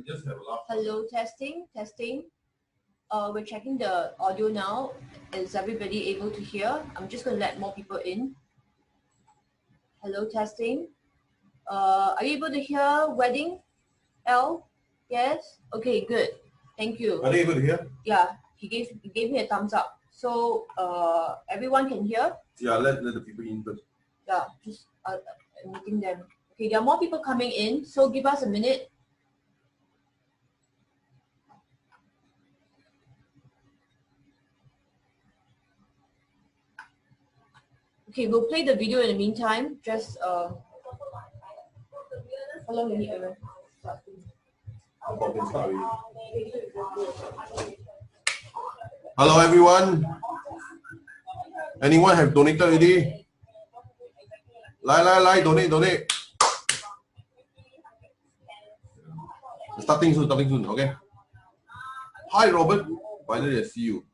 we just have a laugh. Hello, testing. We're checking the audio now. Is everybody able to hear? I'm just going to let more people in. Hello, testing. Are you able to hear wedding? L? Yes? Okay, good. Thank you. Are they able to hear? Yeah, he gave me a thumbs up. So everyone can hear? Yeah, let the people in first. Yeah, just meeting them. Okay, there are more people coming in, so give us a minute. Okay, we'll play the video in the meantime. Just how long you need? Hello everyone. Anyone have donated already? Lie, donate. Starting soon, okay? Hi Robert, finally I see you.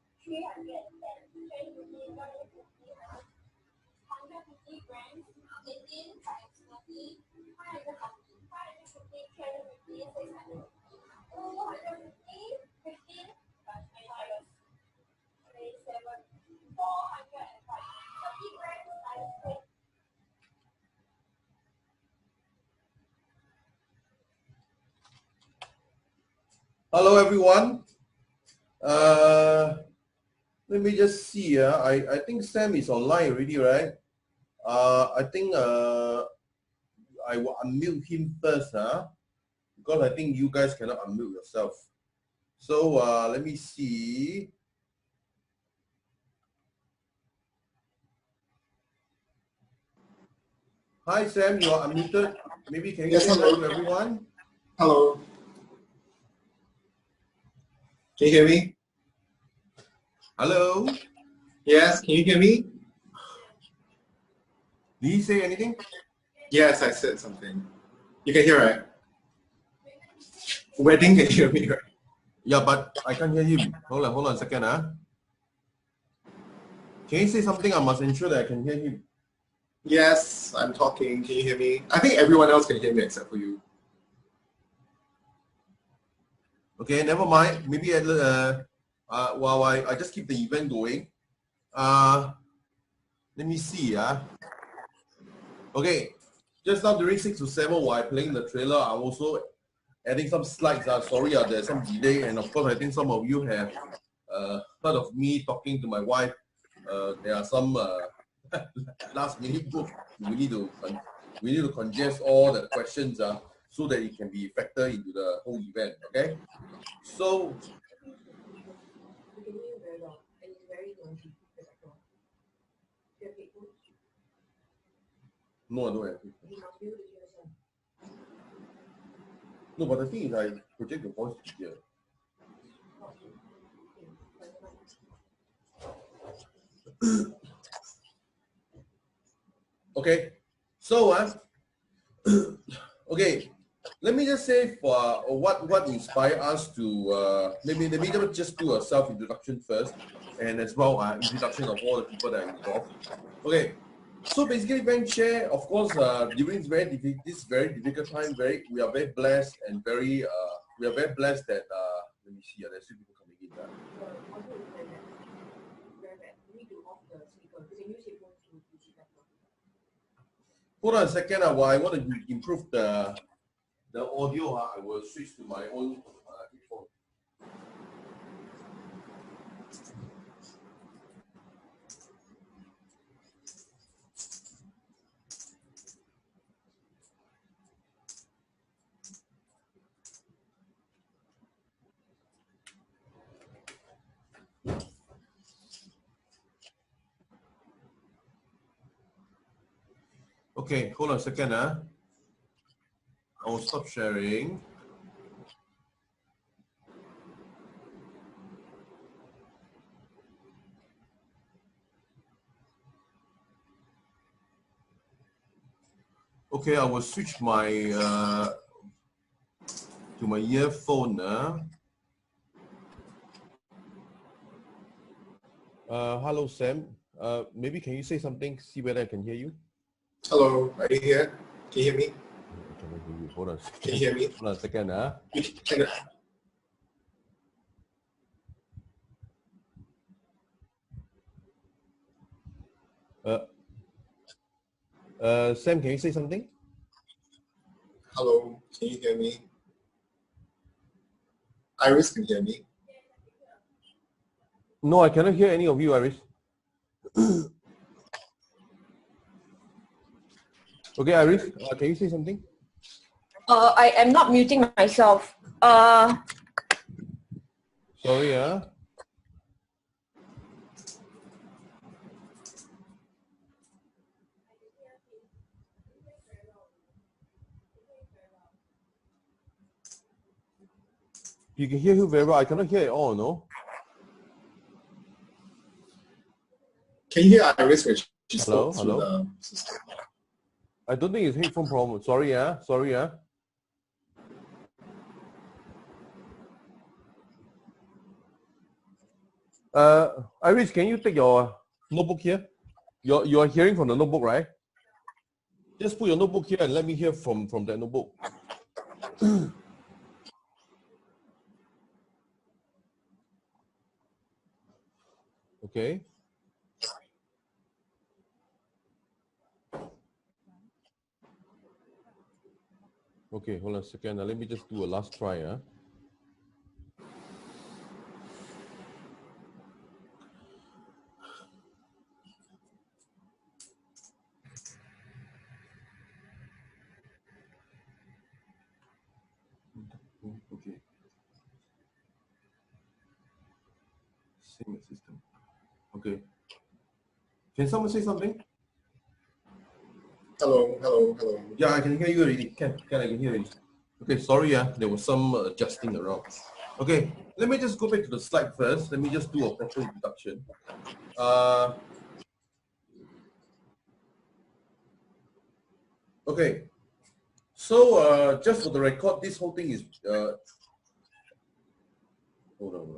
Hello everyone. Let me just see. I think Sam is online already, right? I think I will unmute him first, because I think you guys cannot unmute yourself. So let me see. Hi Sam, you are unmuted. Maybe can you say hello to everyone? Hello. Can you hear me? Hello. Yes, can you hear me? Did he say anything? Yes, I said something. You can hear, right? Wedding, can you hear me, right? Yeah, but I can't hear him. Hold on a second. Can you say something? I must ensure that I can hear him. Yes, I'm talking. Can you hear me? I think everyone else can hear me except for you. Okay, never mind. Maybe while I just keep the event going. Let me see. Okay, just now during 6 to 7 while playing the trailer, I'm also adding some slides. Sorry, there's some delay, and of course, I think some of you have heard of me talking to my wife. There are some last minute book. We need to congest all the questions so that it can be factored into the whole event. Okay, so. No, I don't have. No, but the thing is, I project the voice here. Okay, so okay, let me just say for what inspired us to maybe just do a self introduction first, and as well introduction of all the people that are involved. Okay. So basically, Bank Share, of course, during this very difficult time, we are very blessed and we are very blessed that let me see, there's still people coming in. Hold on a second. While I want to improve the audio, I will switch to my own headphone. Okay, hold on a second. I'll stop sharing. Okay, I will switch my to my earphone. Hello, Sam. Maybe can you say something? See whether I can hear you. Hello, are you here? Can you hear me? I can hear you. Hold on a second. Can you hear me? Hold on a second. Sam, can you say something? Hello, can you hear me? Iris can hear me. No, I cannot hear any of you, Iris. Okay, Iris, can you say something? I am not muting myself. Sorry, You can hear you very well. I cannot hear it all, no? Can you hear Iris when she Hello, spoke through hello? the system? I don't think it's headphone problem. Sorry, sorry, Iris, can you take your notebook here? You are hearing from the notebook, right? Just put your notebook here and let me hear from that notebook. Okay. Okay, hold on a second. Let me just do a last try. Okay. Same system. Okay. Can someone say something? Hello, hello, hello. Yeah, I can hear you already. I can hear you. Okay, sorry, there was some adjusting around. Okay, let me just go back to the slide first. Let me just do a proper introduction. Okay, so just for the record, this whole thing is hold on.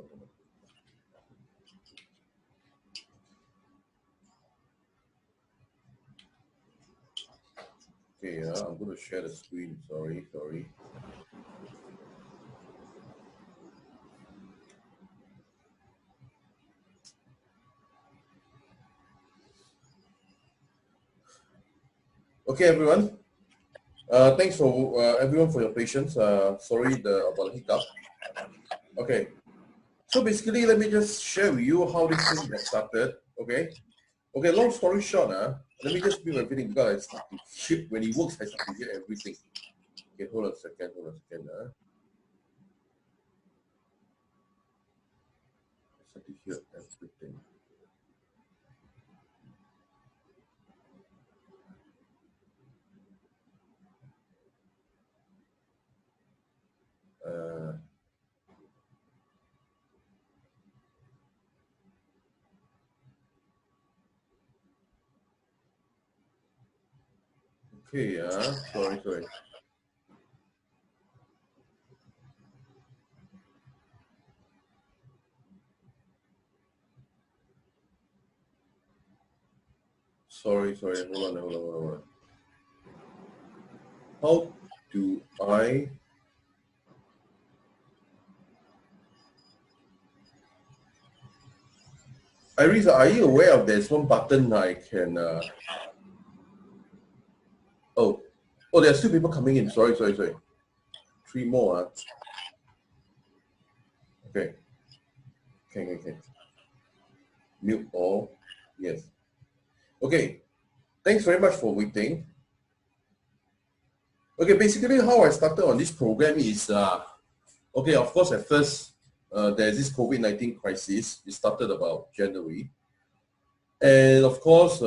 Okay, I'm going to share the screen. Sorry. Okay, everyone. Thanks for everyone for your patience. Sorry about the hiccup. Okay, so basically, let me just share with you how this thing got started. Okay, long story short, let me just mute everything because I start to hear, when it works, I start to hear everything. Okay, hold on a second. I start to hear everything. Okay, sorry. Sorry, hold on. How do I Iris, are you aware of there's one button I can oh there are still people coming in. Sorry. 3 more. Okay. Mute all. Yes. Okay. Thanks very much for waiting. Okay, basically how I started on this program is okay, of course at first there's this COVID-19 crisis. It started about January. And of course,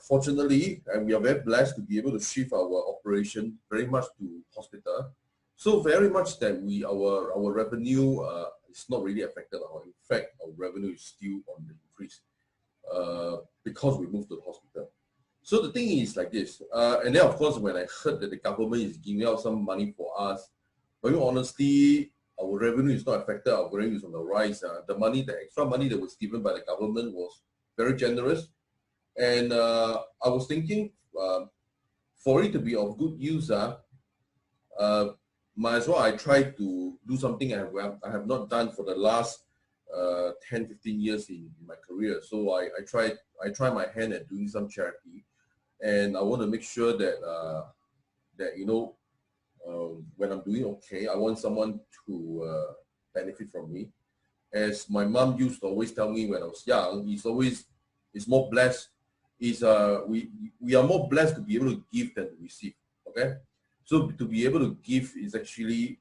fortunately, and we are very blessed to be able to shift our operation very much to hospital. So very much that our revenue is not really affected. In fact, our revenue is still on the increase because we moved to the hospital. So the thing is like this, and then of course when I heard that the government is giving out some money for us, very honestly, our revenue is not affected. Our revenue is on the rise. The extra money that was given by the government was very generous, and I was thinking for it to be of good use, might as well I try to do something I have not done for the last 10, 15 years in my career. So I try my hand at doing some charity, and I want to make sure that that when I'm doing okay, I want someone to benefit from me. As my mom used to always tell me when I was young, it's more blessed. We are more blessed to be able to give than to receive. Okay, so to be able to give is actually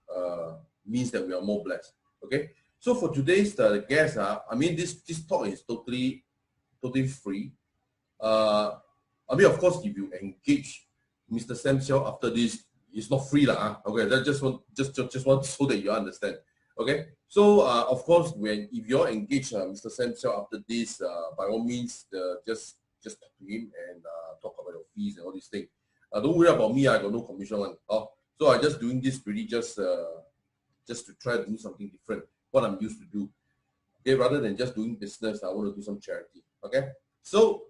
means that we are more blessed. Okay, so for today's guest, I mean this talk is totally free. I mean, of course, if you engage Mr. Seow after this, it's not free lah. Okay, that just want so that you understand. Okay, so of course, if you're engaged Mr. Seow after this, by all means, just talk to him and talk about your fees and all these things. Don't worry about me. I got no commission one. So I just doing this really just to try to do something different, what I'm used to do. Okay, rather than just doing business, I want to do some charity. Okay, so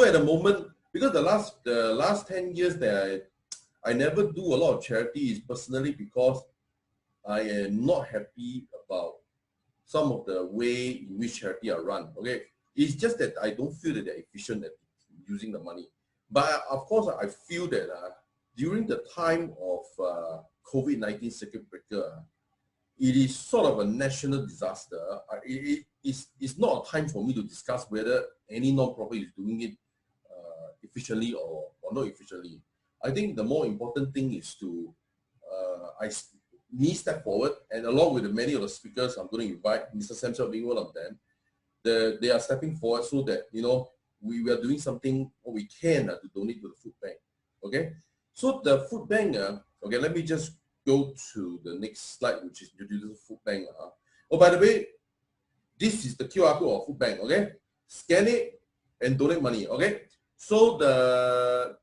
at the moment, because the last 10 years that I never do a lot of charity is personally because I am not happy about some of the way in which charity are run. Okay, it's just that I don't feel that they're efficient at using the money. But of course, I feel that during the time of COVID-19 circuit breaker, it is sort of a national disaster. It's not a time for me to discuss whether any non-profit is doing it efficiently or not efficiently. I think the more important thing is to step forward, and along with many of the speakers I'm going to invite, Mr. Seow being one of them, they are stepping forward so that we are doing something what we can to donate to the food bank. Okay, so the food bank. Okay, let me just go to the next slide, which is introducing the food bank. Oh, by the way, this is the QR code of food bank. Okay, scan it and donate money. Okay, so the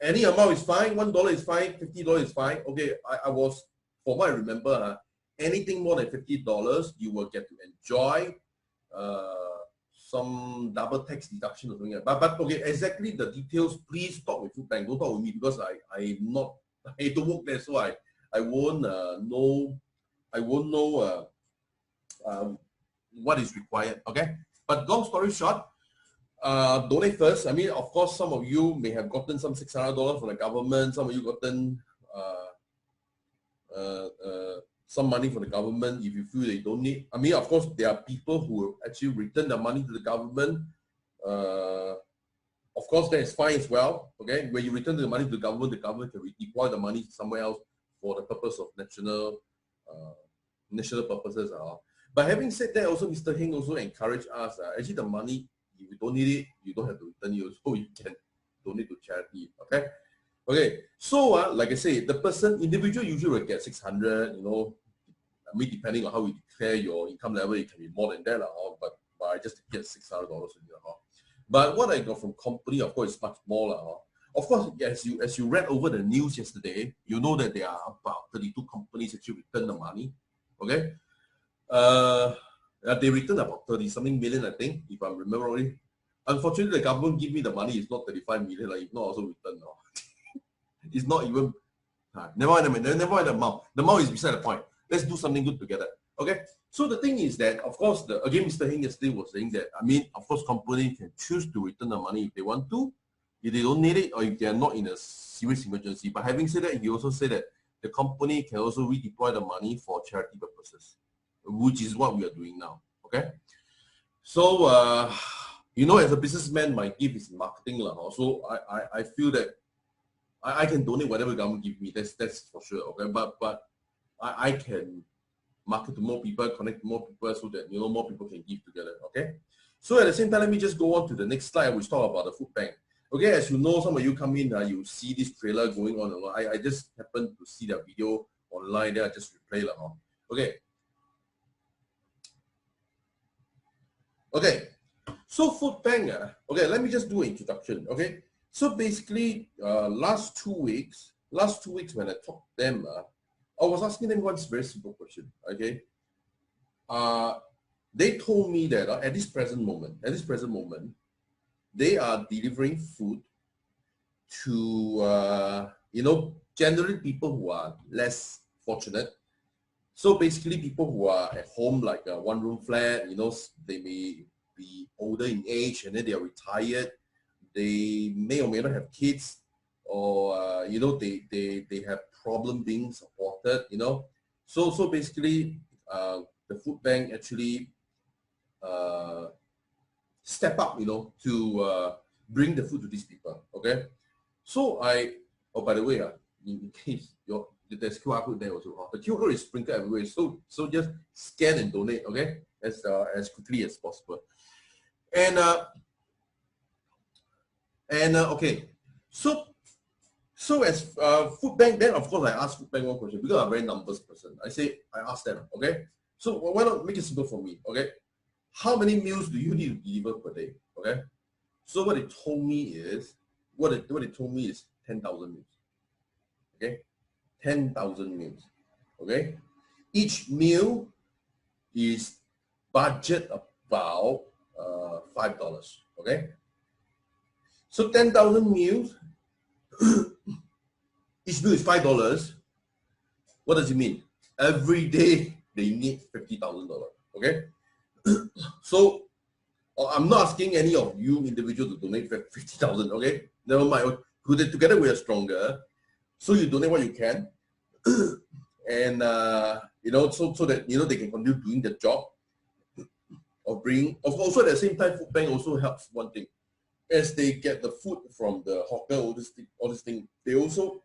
any amount is fine. $1 is fine. $50 is fine. Okay, I was, for what I remember, anything more than $50, you will get to enjoy some double tax deduction or something. But okay, exactly the details, please talk with food bank. Don't talk with me because I don't work there, so I won't know what is required. Okay, but long story short, donate first. I mean, of course, some of you may have gotten some $600 from the government. Some of you gotten some money from the government if you feel they don't need. I mean, of course, there are people who actually return the money to the government. Of course, that is fine as well. Okay, when you return the money to the government can redeploy the money somewhere else for the purpose of national purposes. But having said that, also Mr. Heng also encouraged us. Actually, the money, if you don't need it, you don't have to return it. So you can donate to charity. Okay. Okay, so like I say, the individual usually will get 600. I mean, depending on how you declare your income level, it can be more than that, but I just get $600 a year. But what I got from company, of course, is much more. Of course, as you read over the news yesterday, you know that there are about 32 companies actually return the money. Okay, they returned about 30-something million, I think, if I remember right. Unfortunately, the government give me the money. It's not 35 million. If not, also return. It's not even. Never mind the amount. The amount is beside the point. Let's do something good together. Okay. So the thing is that, of course, again, Mr. Heng yesterday was saying that, I mean, of course, company can choose to return the money if they want to, if they don't need it, or if they are not in a serious emergency. But having said that, he also said that the company can also redeploy the money for charity purposes, which is what we are doing now. Okay. So, as a businessman, my gift is marketing. So I feel that I can donate whatever government give me. That's for sure. Okay, but I can market to more people, connect to more people, so that more people can give together. Okay. So at the same time, let me just go on to the next slide, which talk about the food bank. Okay, as you know, some of you come in, you see this trailer going on. I just happened to see the video online. There, I just replay. Okay. Okay. So food bank. Okay, let me just do an introduction. Okay. So basically, last two weeks when I talked to them, I was asking them one very simple question. Okay, they told me that at this present moment, they are delivering food to generally people who are less fortunate. So basically people who are at home, like a one-room flat, you know, they may be older in age and then they are retired. They may or may not have kids, or you know, they have problem being supported, you know. So basically the food bank actually step up, you know, to bring the food to these people. Okay, so oh, by the way, in case there's QR code there also. The QR code is sprinkled everywhere, so just scan and donate, okay, as quickly as possible. And okay, so as food bank, then of course I ask food bank one question because I'm a very numbers person. I ask them, okay, so why not make it simple for me, okay? How many meals do you need to deliver per day, okay? So what they told me is, 10,000 meals, okay? 10,000 meals, okay? Each meal is budget about $5, okay? So 10,000 meals, each meal is $5. What does it mean? Every day they need $50,000, okay? So I'm not asking any of you individuals to donate 50,000, okay? Never mind. Together we are stronger. So you donate what you can, and you know, so that you know they can continue doing the job of bringing. Also at the same time, food bank also helps one thing, as they get the food from the hawker, all this thing, they also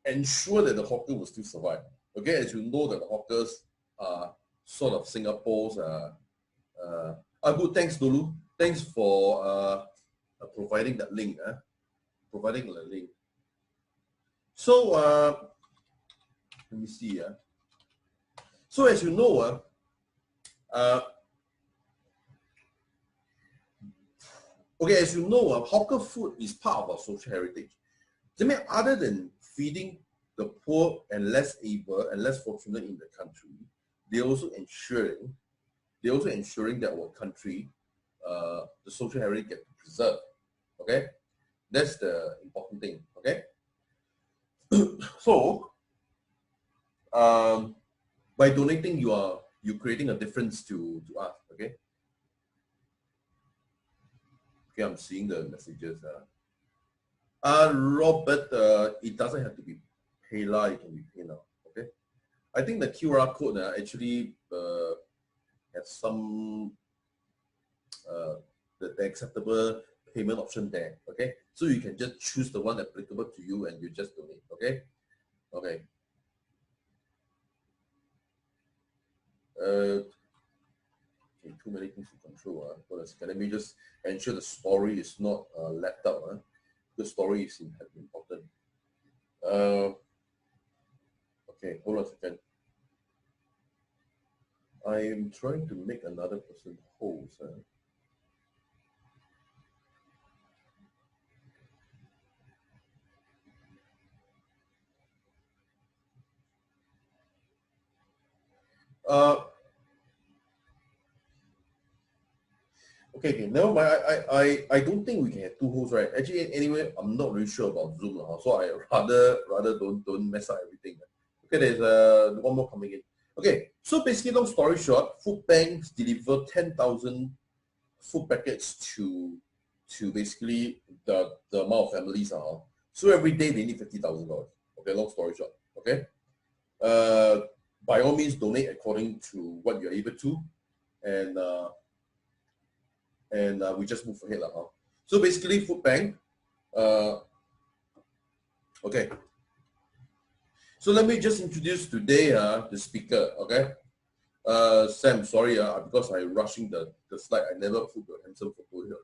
ensure that the hawker will still survive. Okay, as you know that the hawkers are sort of Singapore's. Good. Thanks, Dolu. Thanks for providing that link. Providing the link. So let me see. So as you know, okay, as you know, hawker food is part of our social heritage. I mean, other than feeding the poor and less able and less fortunate in the country, they're also ensuring that our country, the social heritage gets preserved. Okay, that's the important thing. Okay, so by donating, you're creating a difference to us. Okay. Okay, I'm seeing the messages. Robert, it doesn't have to be PayLah, it can be PayNow. Okay, I think the QR code actually has some the acceptable payment option there. Okay, so you can just choose the one applicable to you and you just donate. Okay, okay. Okay, too many things to control. Hold on a second. Let me just ensure the story is not left out. The story is important. Okay, hold on a second. I am trying to make another person host. Okay, never mind. I don't think we can have two hosts, right? Actually, anyway, I'm not really sure about Zoom, so I rather don't mess up everything. Okay, there's one more coming in. Okay, so basically, long story short, food banks deliver 10,000 food packets to basically the amount of families are. So every day they need $50,000. Okay, long story short. Okay, by all means donate according to what you're able to, and we just move ahead. So basically, food bank. Okay. So let me just introduce today the speaker. Okay. Sam, sorry, because I'm rushing the slide. I never put the handsome photo here.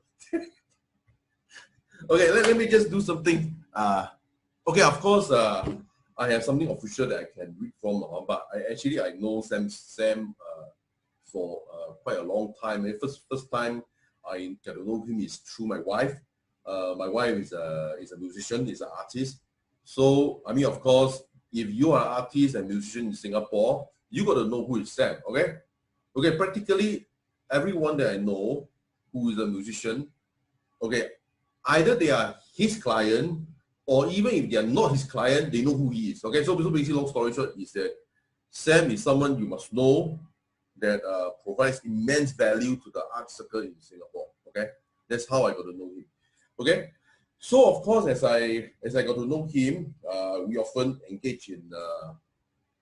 Okay, let me just do something. Okay, of course, I have something official that I can read from, but I know Sam for quite a long time. First time I got to know him is through my wife. My wife is a musician, is an artist. So I mean, of course, if you are an artist and musician in Singapore, you got to know who is Sam. Okay, okay. Practically everyone that I know who is a musician, okay, either they are his client or even if they are not his client, they know who he is. Okay, so basically, long story short, is that Sam is someone you must know that provides immense value to the art circle in Singapore. Okay, that's how I got to know him. Okay, so of course, as I got to know him, we often engage in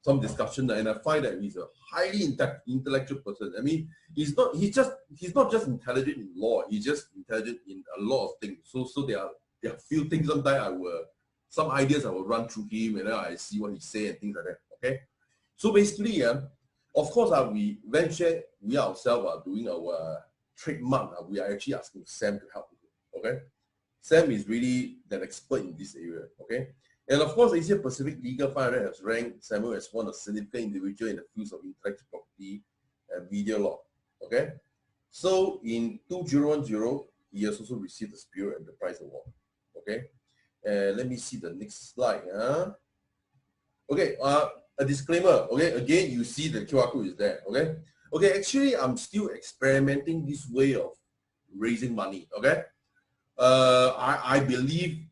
some discussion, and I find that he's a highly intellectual person. I mean, he's not just intelligent in law. He's just intelligent in a lot of things. So there are few things sometimes some ideas I will run through him, and then I see what he say and things like that. Okay, so basically, of course, we ourselves are doing our trademark. We are actually asking Sam to help. Okay, Sam is really an expert in this area. Okay. And of course, Asia Pacific Legal 500 has ranked Samuel as one of the significant individuals in the fields of intellectual property and media law. Okay, so in 2010, he has also received the Spirit Enterprise Award. Okay, and let me see the next slide. Okay, a disclaimer. Okay, again, you see the QR code is there. Okay, actually, I'm still experimenting this way of raising money. Okay, I believe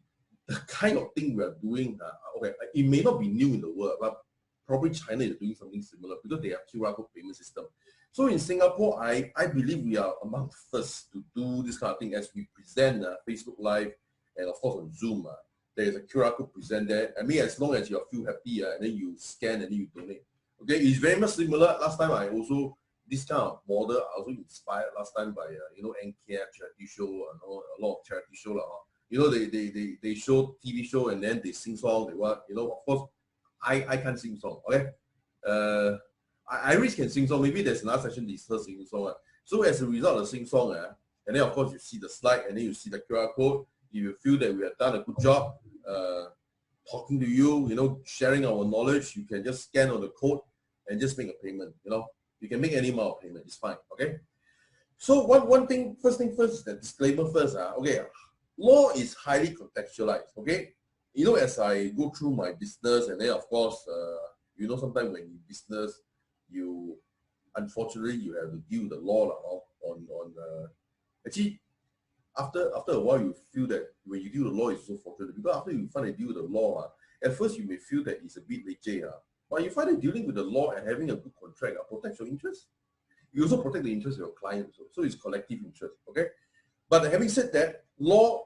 the kind of thing we are doing, okay, it may not be new in the world, but probably China is doing something similar because they have QR code payment system. So in Singapore, I believe we are among the first to do this kind of thing as we present Facebook Live and of course on Zoom. There is a QR code present there. I mean, as long as you feel happy and then you scan and then you donate. Okay, it's very much similar. Last time this kind of model I also inspired last time by NKF charity show and a lot of charity show. They show TV show and then they sing song. Of course, I can't sing song. Okay, Iris can sing song. Maybe there's another session this her singing song. So as a result of sing song, and then of course you see the slide and then you see the QR code. If you feel that we have done a good job talking to you, sharing our knowledge, you can just scan on the code and just make a payment. You can make any amount of payment. It's fine. Okay. So first thing first, the disclaimer first. Okay. Law is highly contextualized, okay? As I go through my business, and then of course, sometimes when you business, unfortunately you have to deal with the law actually, after a while you feel that when you deal with the law, it's so fortunate because after you find to deal with the law, at first you may feel that it's a bit leceh, but you find that dealing with the law and having a good contract protects your interest. You also protect the interest of your client, so it's collective interest, okay? But having said that, law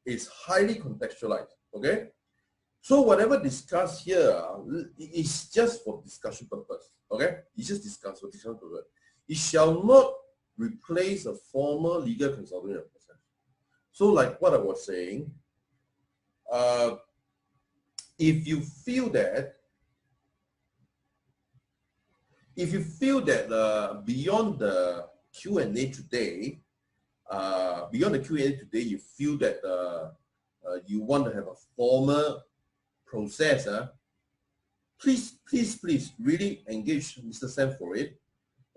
is highly contextualized, okay? So whatever discussed here is just for discussion purpose, okay? It's just discussed for discussion purpose. It shall not replace a formal legal consulting process. So like what I was saying, if you feel that beyond the Q&A today, you feel that you want to have a formal process, please really engage Mr. Sam for it.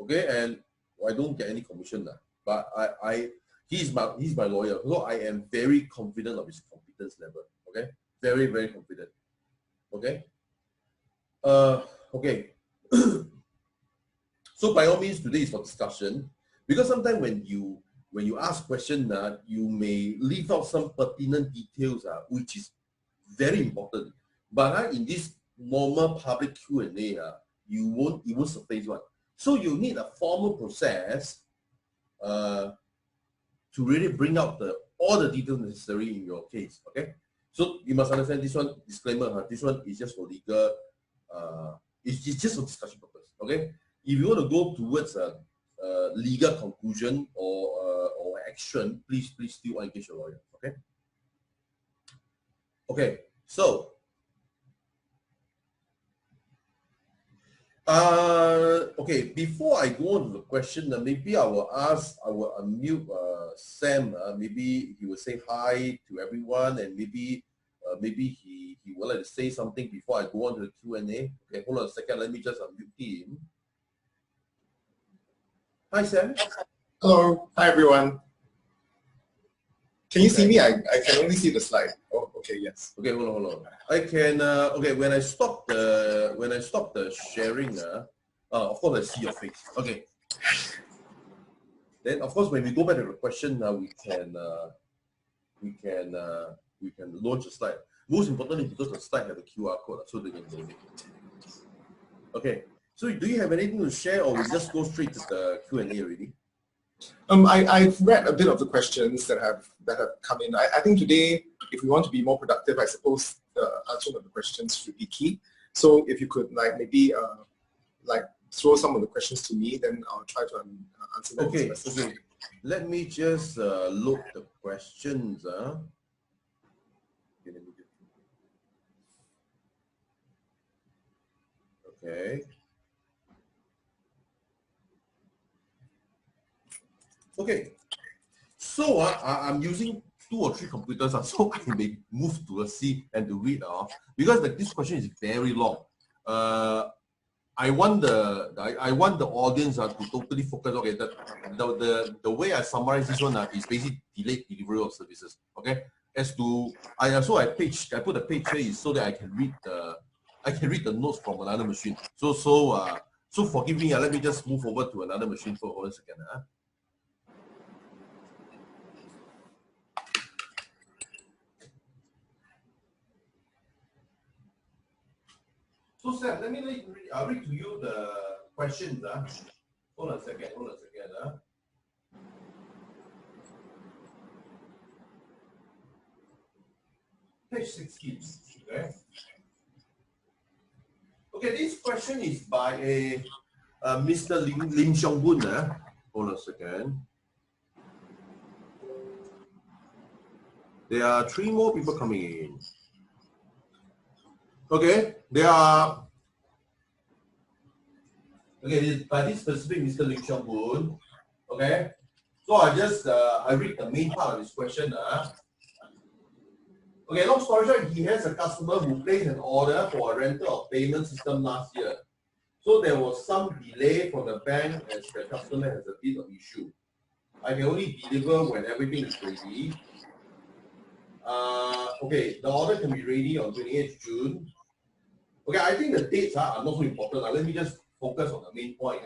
Okay, and I don't get any commission, but he's my lawyer, so I am very confident of his competence level. Okay, very, very confident. Okay. Okay. So by all means, today is for discussion, because sometimes when you ask questions, you may leave out some pertinent details, which is very important. But in this normal public Q&A, it won't surface one. So you need a formal process to really bring out all the details necessary in your case. Okay. So you must understand this one, disclaimer, this one is just for legal, it's just for discussion purpose. Okay. If you want to go towards a legal conclusion or action, please still engage your lawyer. Okay. Okay. So okay, before I go on to the question, maybe I will unmute Sam. Maybe he will say hi to everyone, and maybe he would like to say something before I go on to the Q&A. Okay, hold on a second. Let me just unmute him. Hi, Sam. Hello. Hi, everyone. Can you see me? I can only see the slide. Oh, okay, yes. Okay, hold on. I can. Okay, when I stop the sharing, of course I see your face. Okay. Then of course when we go back to the question, we can launch a slide. Most importantly, because the slide has a QR code, so they can donate. Okay. So do you have anything to share, or we just go straight to the Q&A already? I've read a bit of the questions that have come in. I think today, if we want to be more productive, I suppose the answering of the questions should be key. So if you could maybe throw some of the questions to me, then I'll try to answer them. Okay. Okay. Let me just load the questions. Okay. Okay. So I'm using 2 or 3 computers, so I may move to a C and to read because this question is very long. I want the audience to totally focus. Okay, the way I summarize this one is basically delayed delivery of services. Okay, as to I put the page here is so that I can read the notes from another machine. So forgive me. Let me just move over to another machine for 1 second. So Sam, let me read to you the questions. Hold on a second. Page 16. Okay. Okay, this question is by a Mr. Lim Xiong Boon. Hold on a second. There are 3 more people coming in. Okay, by this specific Mr. Lim Xiong Boon. Okay, so I read the main part of this question. Okay, long story short, he has a customer who placed an order for a rental of payment system last year. So there was some delay from the bank as the customer has a bit of issue. I can only deliver when everything is ready. Okay, the order can be ready on 28th June. Okay, I think the dates are not so important. Let me just focus on the main point.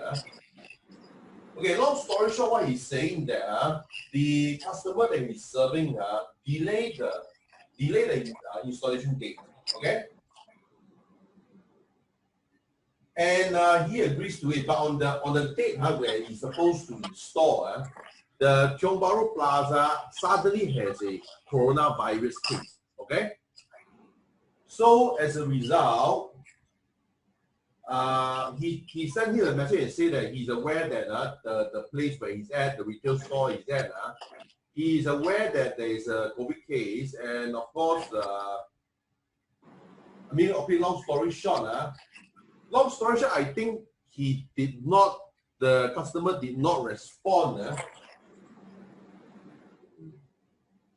Okay, long story short, what he's saying that the customer that he's serving delayed the installation date. Okay, and he agrees to it, but on the date where he's supposed to install, the Tiong Bahru Plaza suddenly has a coronavirus case. Okay, so as a result, he sent me a message and said that he's aware that the place where he's at, the retail store he's at, he is aware that there is a COVID case, and of course, long story short, I think the customer did not respond.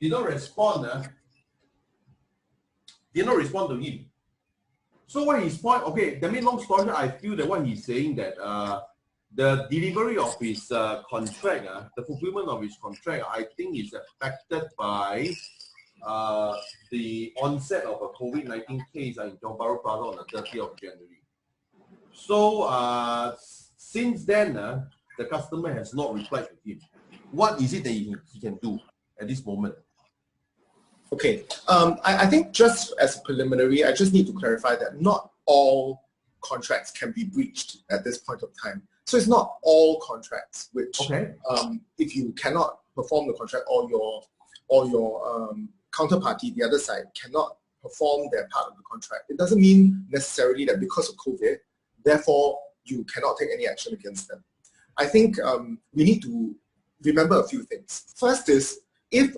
Did not respond to him. So what his point? Okay, that means long story short, I feel that what he's saying that the delivery of his contract, the fulfillment of his contract, I think is affected by the onset of a COVID-19 case in Tiong Bahru Plaza on the 30th of January. So since then, the customer has not replied to him. What is it that he can do at this moment? Okay, I think just as a preliminary, I just need to clarify that not all contracts can be breached at this point of time. So it's not all contracts which, okay, if you cannot perform the contract or your counterparty, the other side, cannot perform their part of the contract, it doesn't mean necessarily that because of COVID, therefore you cannot take any action against them. I think we need to remember a few things. First is, if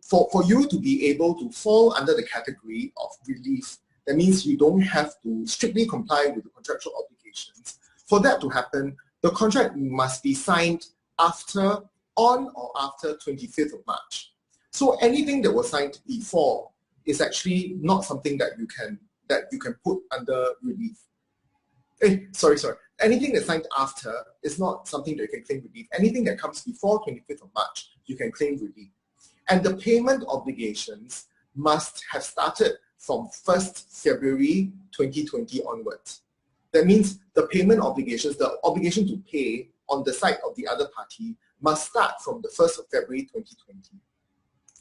for you to be able to fall under the category of relief, that means you don't have to strictly comply with the contractual obligations. For that to happen, the contract must be signed on or after 25th of March. So anything that was signed before is actually not something that you can put under relief. Sorry. Anything that's signed after is not something that you can claim relief. Anything that comes before 25th of March, you can claim relief. And the payment obligations must have started from 1st February 2020 onwards. That means the payment obligations, the obligation to pay on the side of the other party, must start from the 1st of February 2020.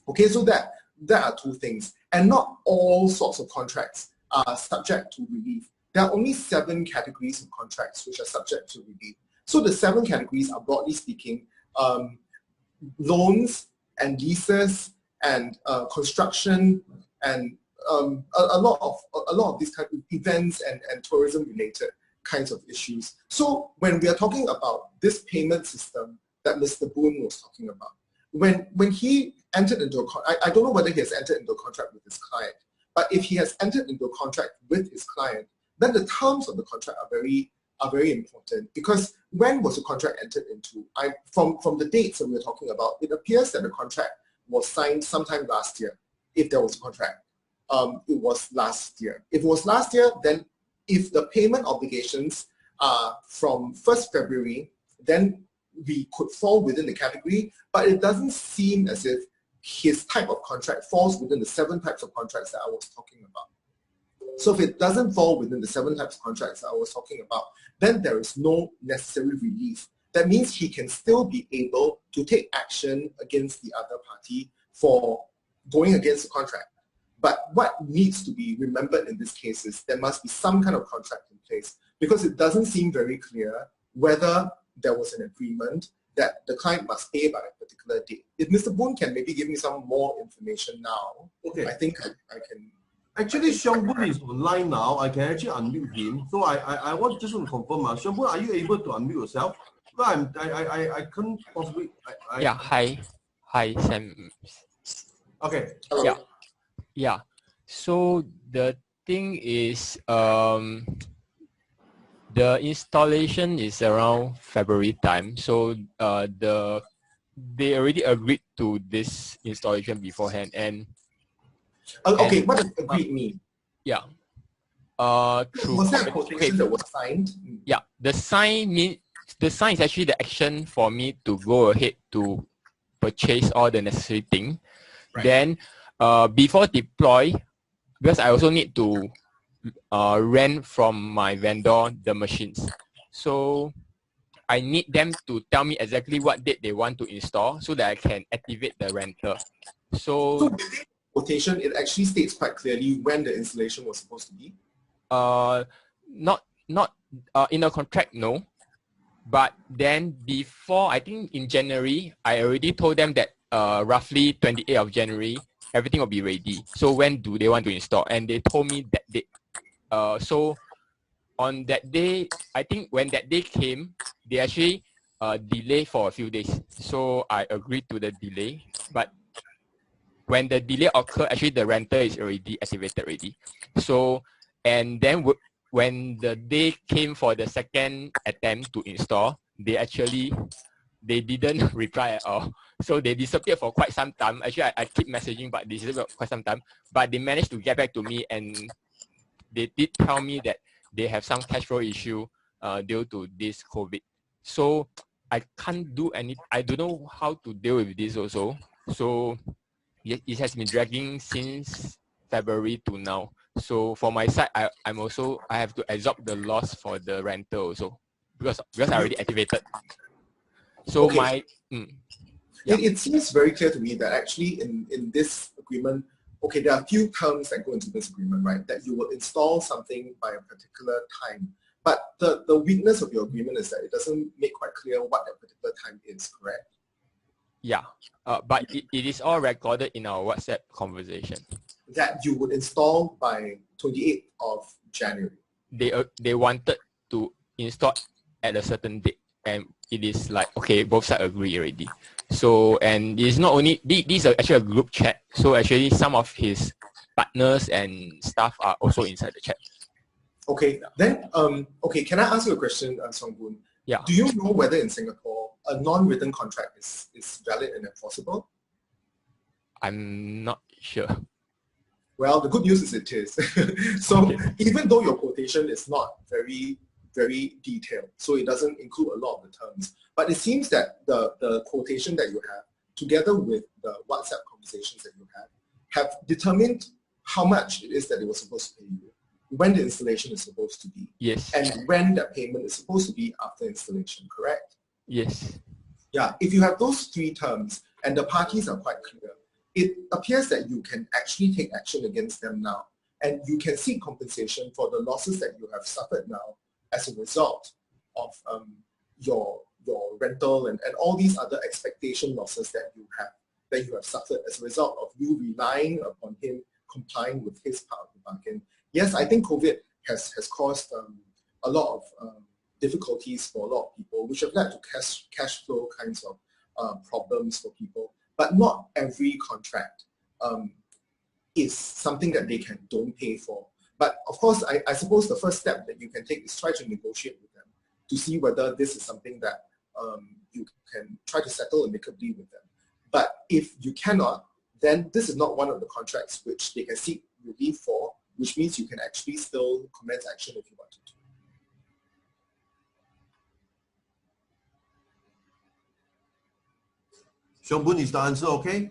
Okay, so that are 2 things. And not all sorts of contracts are subject to relief. There are only 7 categories of contracts which are subject to relief. So the 7 categories are, broadly speaking, loans and leases and construction and a lot of these kind of events and tourism related kinds of issues. So when we are talking about this payment system that Mr. Boone was talking about, when he entered into I don't know whether he has entered into a contract with his client, but if he has entered into a contract with his client, then the terms of the contract are very important, because when was the contract entered into? From the dates that we're talking about, it appears that the contract was signed sometime last year, if there was a contract. It was last year. If it was last year, then if the payment obligations are from 1st February, then we could fall within the category, but it doesn't seem as if his type of contract falls within the 7 types of contracts that I was talking about. So if it doesn't fall within the 7 types of contracts that I was talking about, then there is no necessary relief. That means he can still be able to take action against the other party for going against the contract. But what needs to be remembered in this case is there must be some kind of contract in place, because it doesn't seem very clear whether there was an agreement that the client must pay by a particular date. If Mr. Boone can maybe give me some more information now, Okay. I think I can. Actually, Seow Boone is online now. I can actually unmute him. So I want just to confirm. Seow Boone, are you able to unmute yourself? Well, I can't possibly. Yeah. Hi, Sam. Okay. Hello. Yeah. So the thing is, the installation is around February time. So they already agreed to this installation beforehand, and Okay, what does agreed mean? yeah. True. Was there a quotation that was signed? Yeah. The sign is actually the action for me to go ahead to purchase all the necessary thing. Right. Then before deploy, because I also need to rent from my vendor the machines. So I need them to tell me exactly what date they want to install so that I can activate the rental. So within the quotation, it actually states quite clearly when the installation was supposed to be? Not in the contract, no. But then before, I think in January, I already told them that roughly 28th of January, everything will be ready. So when do they want to install? And they told me that date. So on that day, I think when that day came, they actually delayed for a few days. So I agreed to the delay. But when the delay occurred, actually the renter is already activated already. So, and then when the day came for the second attempt to install, they didn't reply at all. So they disappeared for quite some time. Actually, I keep messaging, but they disappeared for quite some time. But they managed to get back to me, and they did tell me that they have some cash flow issue due to this COVID. So I can't do I don't know how to deal with this also. So it has been dragging since February to now. So for my side, I have to absorb the loss for the rental also because I already activated. So okay. Yeah. It seems very clear to me that actually in this agreement, okay, there are a few terms that go into this agreement, right? That you will install something by a particular time. But the weakness of your agreement is that it doesn't make quite clear what that particular time is, correct? Yeah, but it is all recorded in our WhatsApp conversation. That you would install by 28th of January. They wanted to install at a certain date, and it is like, okay, both sides agree already. So, and it's not only, these are actually a group chat. So actually some of his partners and staff are also inside the chat. Okay, then, okay, can I ask you a question, Seow Boone? Yeah. Do you know whether in Singapore a non-written contract is valid and enforceable? I'm not sure. Well, the good news is it is. So even though your quotation is not very, very detailed, so it doesn't include a lot of the terms, but it seems that the quotation that you have, together with the WhatsApp conversations that you have determined how much it is that they were supposed to pay you, when the installation is supposed to be, yes, and when the payment is supposed to be after installation, correct? Yes. Yeah, if you have those three terms and the parties are quite clear, it appears that you can actually take action against them now, and you can seek compensation for the losses that you have suffered now as a result of your rental and all these other expectation losses that you have suffered as a result of you relying upon him complying with his part of the bargain. Yes, I think COVID has caused a lot of difficulties for a lot of people, which have led to cash flow kinds of problems for people. But not every contract is something that they don't pay for. But of course, I suppose the first step that you can take is try to negotiate with them to see whether this is something that you can try to settle amicably with them. But if you cannot, then this is not one of the contracts which they can seek relief for, which means you can actually still commence action if you want to. Sean Boon, is the answer okay?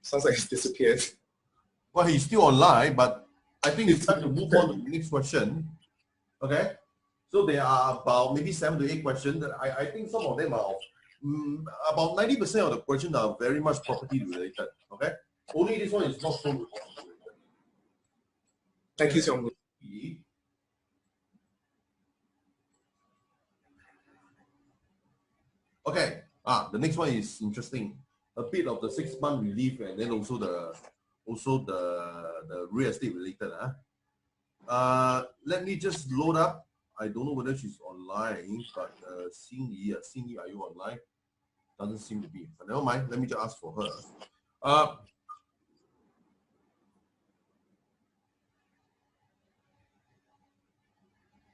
Sounds like it's disappeared. Well, he's still online, but I think it's time to move on to the next question. Okay? So there are about maybe 7 to 8 questions. I think some of them are about 90% of the questions are very much property related. Okay? Only this one is not so related. Thank you, Seow. Okay. The next one is interesting. A bit of the 6-month relief and then also the real estate related. Let me just load up. I don't know whether she's online, but Xin Yi, are you online? Doesn't seem to be. But never mind. Let me just ask for her.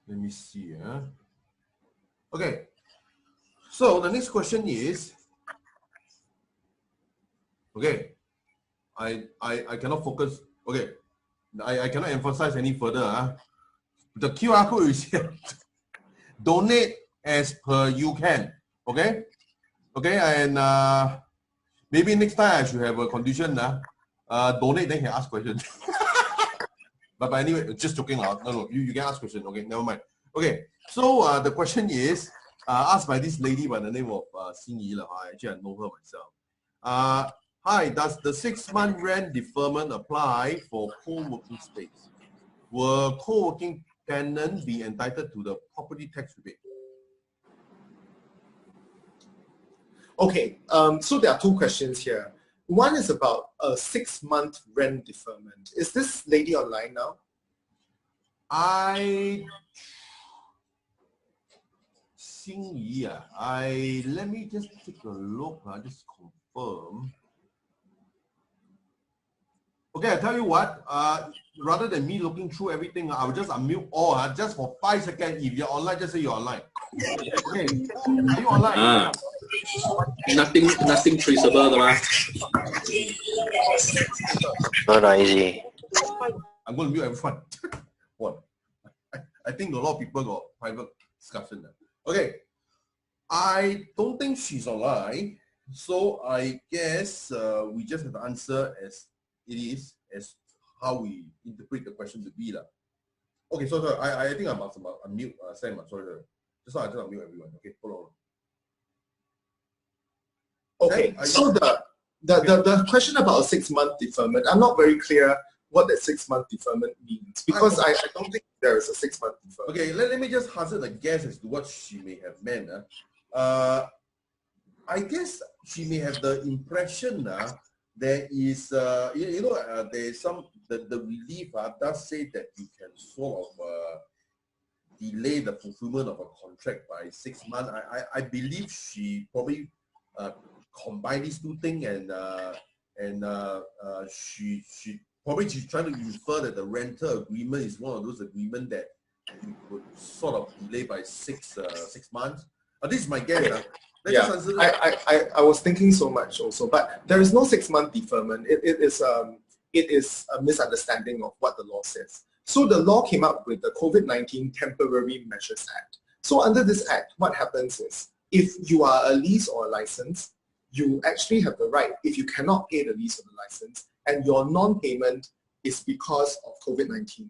Let me see. Okay. So the next question is, okay, I cannot focus. Okay, I cannot emphasize any further. The QR code is here. Donate as per you can. Okay, okay, and maybe next time I should have a condition. Donate, then you can ask questions. but anyway, just joking out. No, you can ask questions. Okay, never mind. Okay, so the question is asked by this lady by the name of Xin Yi. Actually, I know her myself. Hi, does the 6-month rent deferment apply for co-working space? Will co-working tenants be entitled to the property tax rebate? Okay, so there are 2 questions here. One is about a 6-month rent deferment. Is this lady online now? Xin Yi, let me just take a look, just confirm. Okay, I tell you what, rather than me looking through everything, I will just unmute all, just for 5 seconds. If you're online, just say you're online. Okay, are you online? Nothing traceable, Not easy. I'm going to mute everyone. What? I think a lot of people got private discussion. Okay, I don't think she's online, so I guess we just have to answer as it is, as how we interpret the question to be. Okay, so I think I must unmute Sam. Sorry. Just so I just unmute everyone. Okay, hold on. Okay, so the question about a 6-month deferment, I'm not very clear what that 6-month deferment means, because I don't think there is a 6-month deferment. Okay, let me just hazard a guess as to what she may have meant. I guess she may have the impression there is, there's some, the relief does say that you can sort of delay the fulfillment of a contract by 6 months. I believe she probably combined these 2 things and she's trying to infer that the rental agreement is one of those agreements that you could sort of delay by 6 months. This is my guess. Yeah, I was thinking so much also, but there is no 6-month deferment. It is a misunderstanding of what the law says. So the law came up with the COVID-19 Temporary Measures Act. So under this act, what happens is, if you are a lease or a license, you actually have the right, if you cannot pay the lease or the license, and your non-payment is because of COVID-19.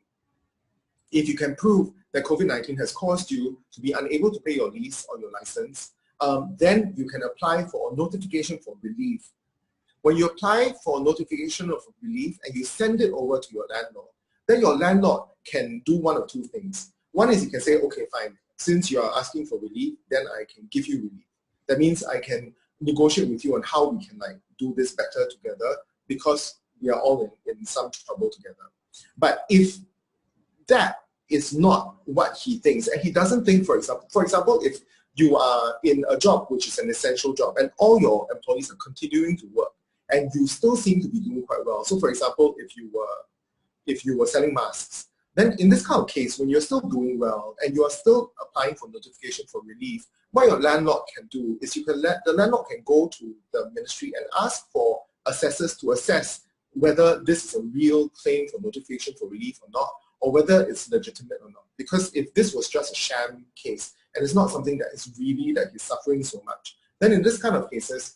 If you can prove that COVID-19 has caused you to be unable to pay your lease or your license, then you can apply for a notification for relief. When you apply for a notification of relief and you send it over to your landlord, then your landlord can do one of two things. One is you can say, okay, fine, since you are asking for relief, then I can give you relief. That means I can negotiate with you on how we can do this better together because we are all in some trouble together. But if that is not what he thinks, and he doesn't think, for example, if you are in a job which is an essential job and all your employees are continuing to work and you still seem to be doing quite well. So for example, if you were selling masks, then in this kind of case, when you're still doing well and you are still applying for notification for relief, what your landlord can do is the landlord can go to the ministry and ask for assessors to assess whether this is a real claim for notification for relief or not, or whether it's legitimate or not. Because if this was just a sham case and it's not something that is really that he's suffering so much, then in this kind of cases,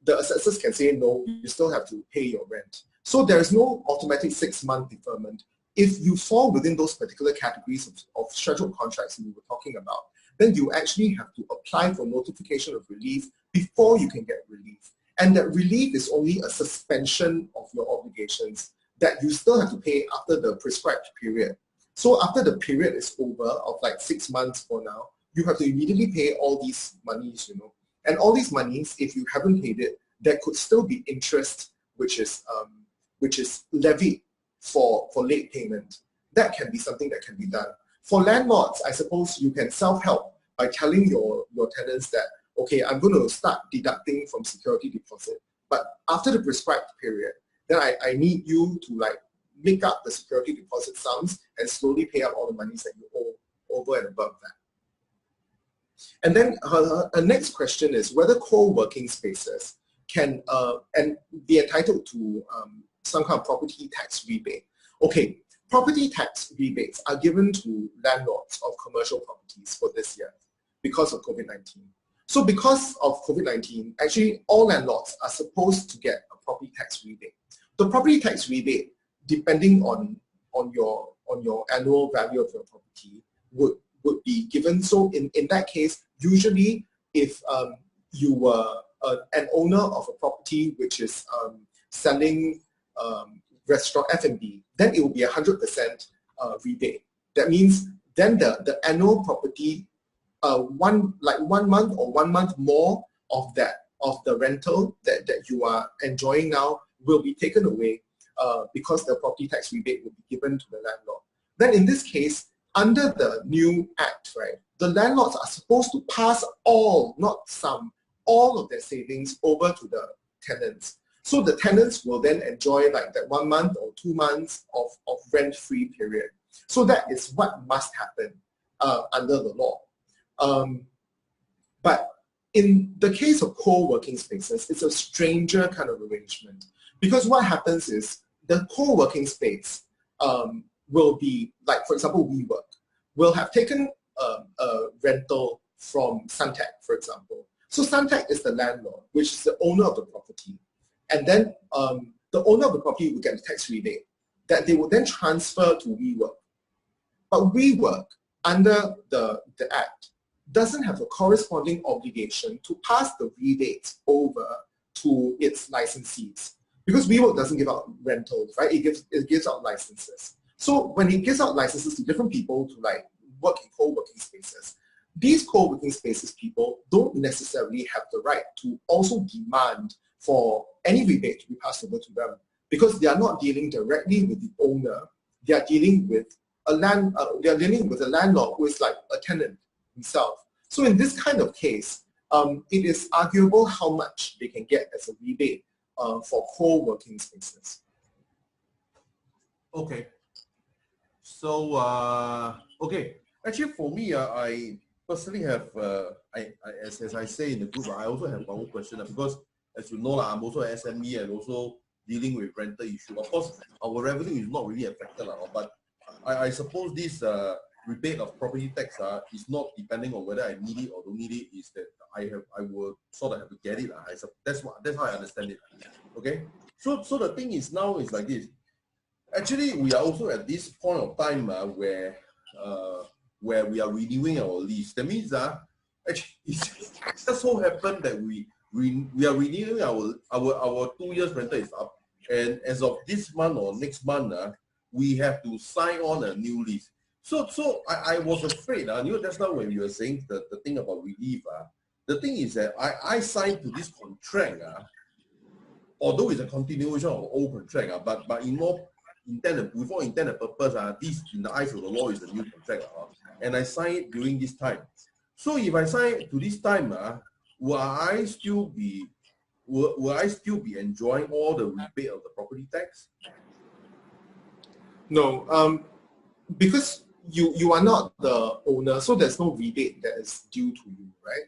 the assessors can say, no, you still have to pay your rent. So there is no automatic 6-month deferment. If you fall within those particular categories of scheduled contracts we were talking about, then you actually have to apply for notification of relief before you can get relief. And that relief is only a suspension of your obligations that you still have to pay after the prescribed period. So after the period is over of 6 months for now, you have to immediately pay all these monies, And all these monies, if you haven't paid it, there could still be interest which is levied for late payment. That can be something that can be done. For landlords, I suppose you can self-help by telling your tenants that, okay, I'm going to start deducting from security deposit, but after the prescribed period, then I need you to make up the security deposit sums and slowly pay up all the monies that you owe over and above that. And then her next question is whether co-working spaces can and be entitled to some kind of property tax rebate. Okay, property tax rebates are given to landlords of commercial properties for this year because of COVID-19. So because of COVID-19, actually all landlords are supposed to get a property tax rebate. The property tax rebate, depending on your annual value of your property, would be given. So in that case, usually if you were an owner of a property which is selling restaurant F&B, then it will be 100% rebate. That means then the annual property, 1 month or 1 month more of the rental that you are enjoying now will be taken away because the property tax rebate will be given to the landlord. Then in this case, under the new act, right, the landlords are supposed to pass all, not some, all of their savings over to the tenants. So the tenants will then enjoy that 1 month or 2 months of rent-free period. So that is what must happen under the law. But in the case of co-working spaces, it's a stranger kind of arrangement. Because what happens is the co-working space will be, for example, WeWork, will have taken a rental from Suntec, for example. So Suntec is the landlord, which is the owner of the property. And then the owner of the property will get a tax rebate that they will then transfer to WeWork. But WeWork, under the Act, doesn't have a corresponding obligation to pass the rebates over to its licensees. Because WeWork doesn't give out rentals, right? It gives out licenses. So when it gives out licenses to different people to work in co-working spaces, these co-working spaces people don't necessarily have the right to also demand for any rebate to be passed over to them because they are not dealing directly with the owner. They are dealing with a landlord who is like a tenant himself. So in this kind of case, it is arguable how much they can get as a rebate for co-working spaces. Okay. So, okay. Actually, for me, I personally have, as I say in the group, I also have my own question because, as you know, I'm also an SME and also dealing with rental issue. Of course, our revenue is not really affected, but I suppose this rebate of property tax is not depending on whether I need it or don't need it. Is that I will sort of have to get it. That's how I understand it. Okay. So the thing is now is like this. Actually, we are also at this point of time where we are renewing our lease. That means Actually, it's just so happened that we are renewing our 2 years rental is up, and as of this month or next month, we have to sign on a new lease. So I was afraid. You know, just now when you were saying the thing about relief, the thing is that I signed to this contract, although it's a continuation of old contract, but in more before intent and purpose, this in the eyes of the law is a new contract, and I signed it during this time. So if I sign to this time, will I still be enjoying all the rebate of the property tax? No, because you are not the owner, so there's no rebate that is due to you, right?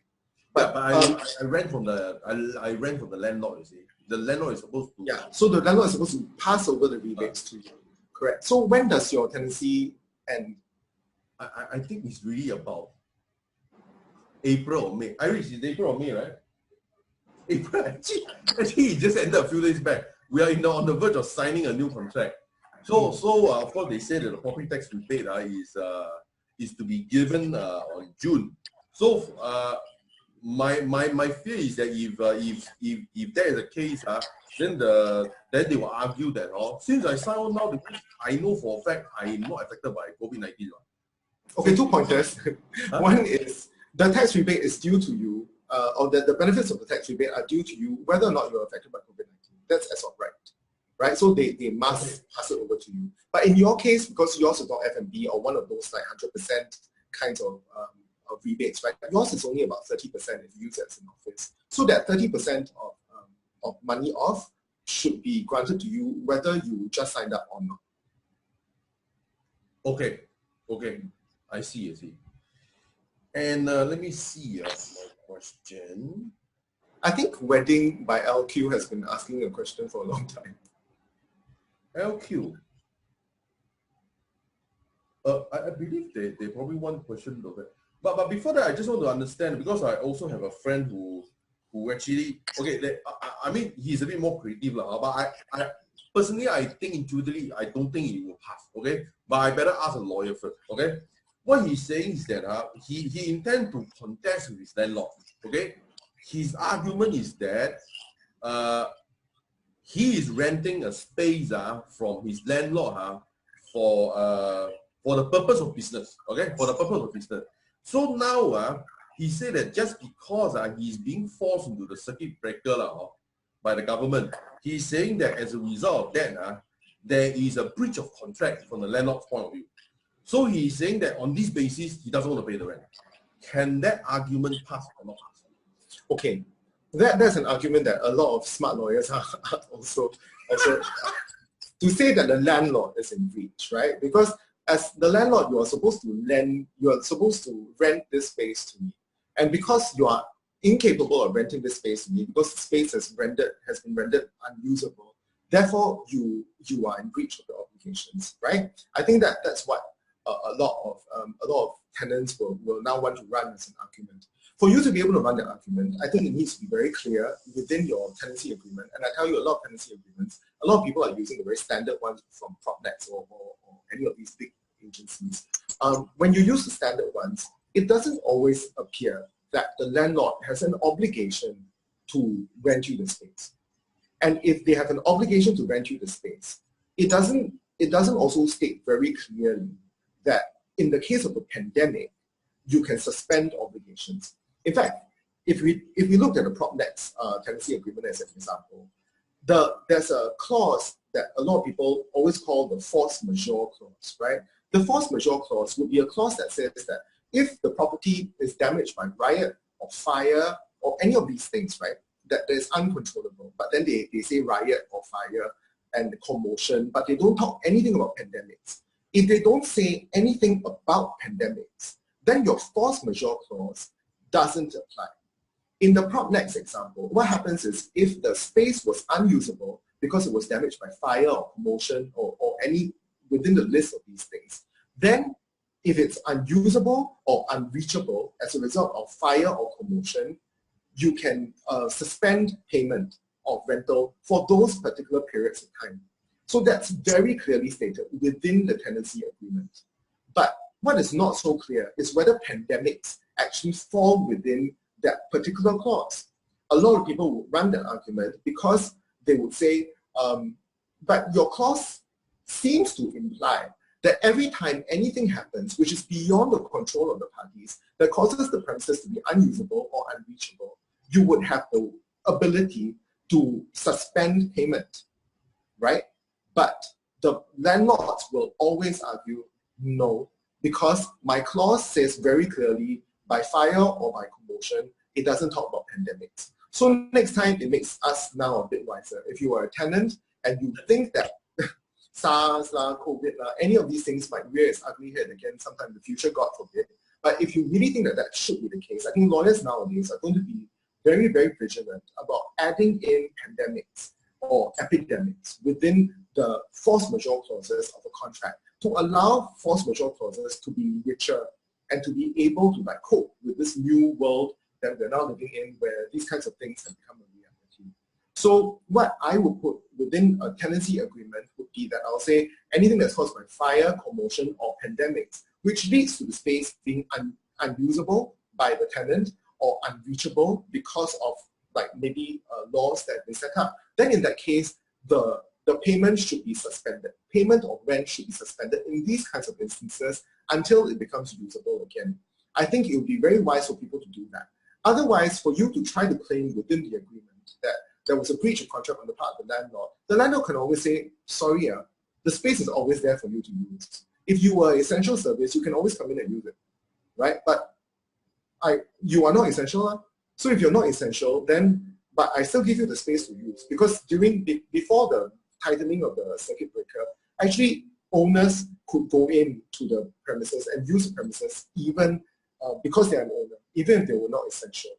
But I rent from the landlord. You see, the landlord is supposed to. Yeah, so the landlord is supposed to pass over the rebates to you. Correct. So when does your tenancy end? I think it's really about April or May. Irish, is April or May, right? April. Actually, it just ended a few days back. We are on the verge of signing a new contract. So of course, they say that the property tax rebate is to be given on June. So my fear is that if that is the case, then they will argue that since I sign on now, I know for a fact I am not affected by COVID-19. Okay, 2 pointers. One is the tax rebate is due to you, or the benefits of the tax rebate are due to you whether or not you're affected by COVID-19. That's as of right? So they must pass it over to you. But in your case, because yours is not F&B or one of those like 100% kinds of rebates, right? Yours is only about 30% if you use it as an office. So that 30% of money off should be granted to you whether you just signed up or not. Okay, I see. And let me see my question. I think Wedding by LQ has been asking a question for a long time. LQ. I believe they probably want question of it. But before that, I just want to understand, because I also have a friend who actually, I mean, he's a bit more creative, but I personally, I think intuitively, I don't think he will pass, okay? But I better ask a lawyer first, okay? What he's saying is that he intends to contest with his landlord, okay? His argument is that he is renting a space from his landlord for the purpose of business, okay? For the purpose of business. So now he said that just because he's being forced into the circuit breaker by the government, he's saying that as a result of that, there is a breach of contract from the landlord's point of view. So he's saying that on this basis, he doesn't want to pay the rent. Can that argument pass or not pass? Okay, that's an argument that a lot of smart lawyers are also to say that the landlord is in breach, right? Because as the landlord, you are supposed to rent this space to me, and because you are incapable of renting this space to me, because the space has been rendered unusable, therefore you are in breach of the obligations, right? I think that's what a lot of tenants will now want to run as an argument. For you to be able to run that argument, I think it needs to be very clear within your tenancy agreement. And I tell you, a lot of tenancy agreements, a lot of people are using the very standard ones from PropNet or any of these big agencies. When you use the standard ones, it doesn't always appear that the landlord has an obligation to rent you the space. And if they have an obligation to rent you the space, it doesn't also state very clearly that in the case of a pandemic, you can suspend obligations. In fact, if we look at the PropNet's tenancy agreement as an example, there's a clause that a lot of people always call the force majeure clause, right? The force majeure clause would be a clause that says that if the property is damaged by riot or fire or any of these things, right, that is uncontrollable, but then they say riot or fire and commotion, but they don't talk anything about pandemics. If they don't say anything about pandemics, then your force majeure clause doesn't apply. In the PropNet's example, what happens is if the space was unusable because it was damaged by fire or commotion or any within the list of these things, then if it's unusable or unreachable as a result of fire or commotion, you can suspend payment of rental for those particular periods of time. So that's very clearly stated within the tenancy agreement. But what is not so clear is whether pandemics actually fall within that particular clause. A lot of people would run that argument because they would say, but your clause seems to imply that every time anything happens which is beyond the control of the parties that causes the premises to be unusable or unreachable, you would have the ability to suspend payment, right? But the landlords will always argue, no, because my clause says very clearly, by fire or by commotion, it doesn't talk about pandemics. So next time, it makes us now a bit wiser. If you are a tenant and you think that SARS, COVID, any of these things might rear its ugly head again sometime in the future, God forbid. But if you really think that that should be the case, I think lawyers nowadays are going to be very, very vigilant about adding in pandemics or epidemics within the force majeure clauses of a contract to allow force majeure clauses to be richer and to be able to cope with this new world that we're now living in where these kinds of things have become a reality. So what I would put within a tenancy agreement would be that I'll say anything that's caused by fire, commotion, or pandemics, which leads to the space being unusable by the tenant or unreachable because of maybe laws that have been set up, then in that case, the payment should be suspended. Payment of rent should be suspended in these kinds of instances until it becomes usable again. I think it would be very wise for people to do that. Otherwise, for you to try to claim within the agreement that there was a breach of contract on the part of the landlord can always say, sorry, the space is always there for you to use. If you were essential service, you can always come in and use it, right? But you are not essential. So if you're not essential, then, but I still give you the space to use, because before the tightening of the circuit breaker, actually owners could go into the premises and use the premises even because they are an owner, even if they were not essential.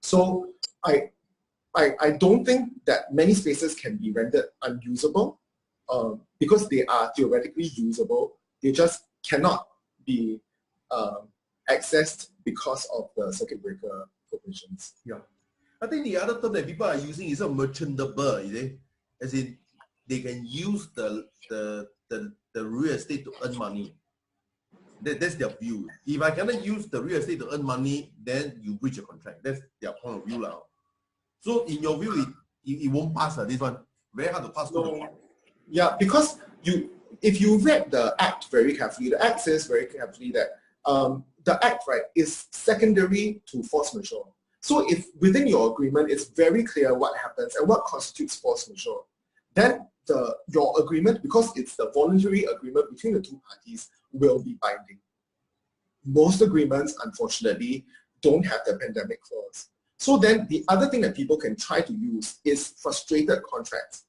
So I don't think that many spaces can be rendered unusable because they are theoretically usable. They just cannot be accessed because of the circuit breaker provisions. Yeah. I think the other term that people are using is a merchantable, as in they can use the real estate to earn money. That's their view. If I cannot use the real estate to earn money, then you breach a contract. That's their point of view now. So in your view, it won't pass. This one very hard to pass. No. Yeah, because if you read the Act very carefully, the Act says very carefully that the Act, right, is secondary to force majeure. So if within your agreement, it's very clear what happens and what constitutes force majeure, then your agreement, because it's the voluntary agreement between the two parties, will be binding. Most agreements, unfortunately, don't have the pandemic clause. So then the other thing that people can try to use is frustrated contracts.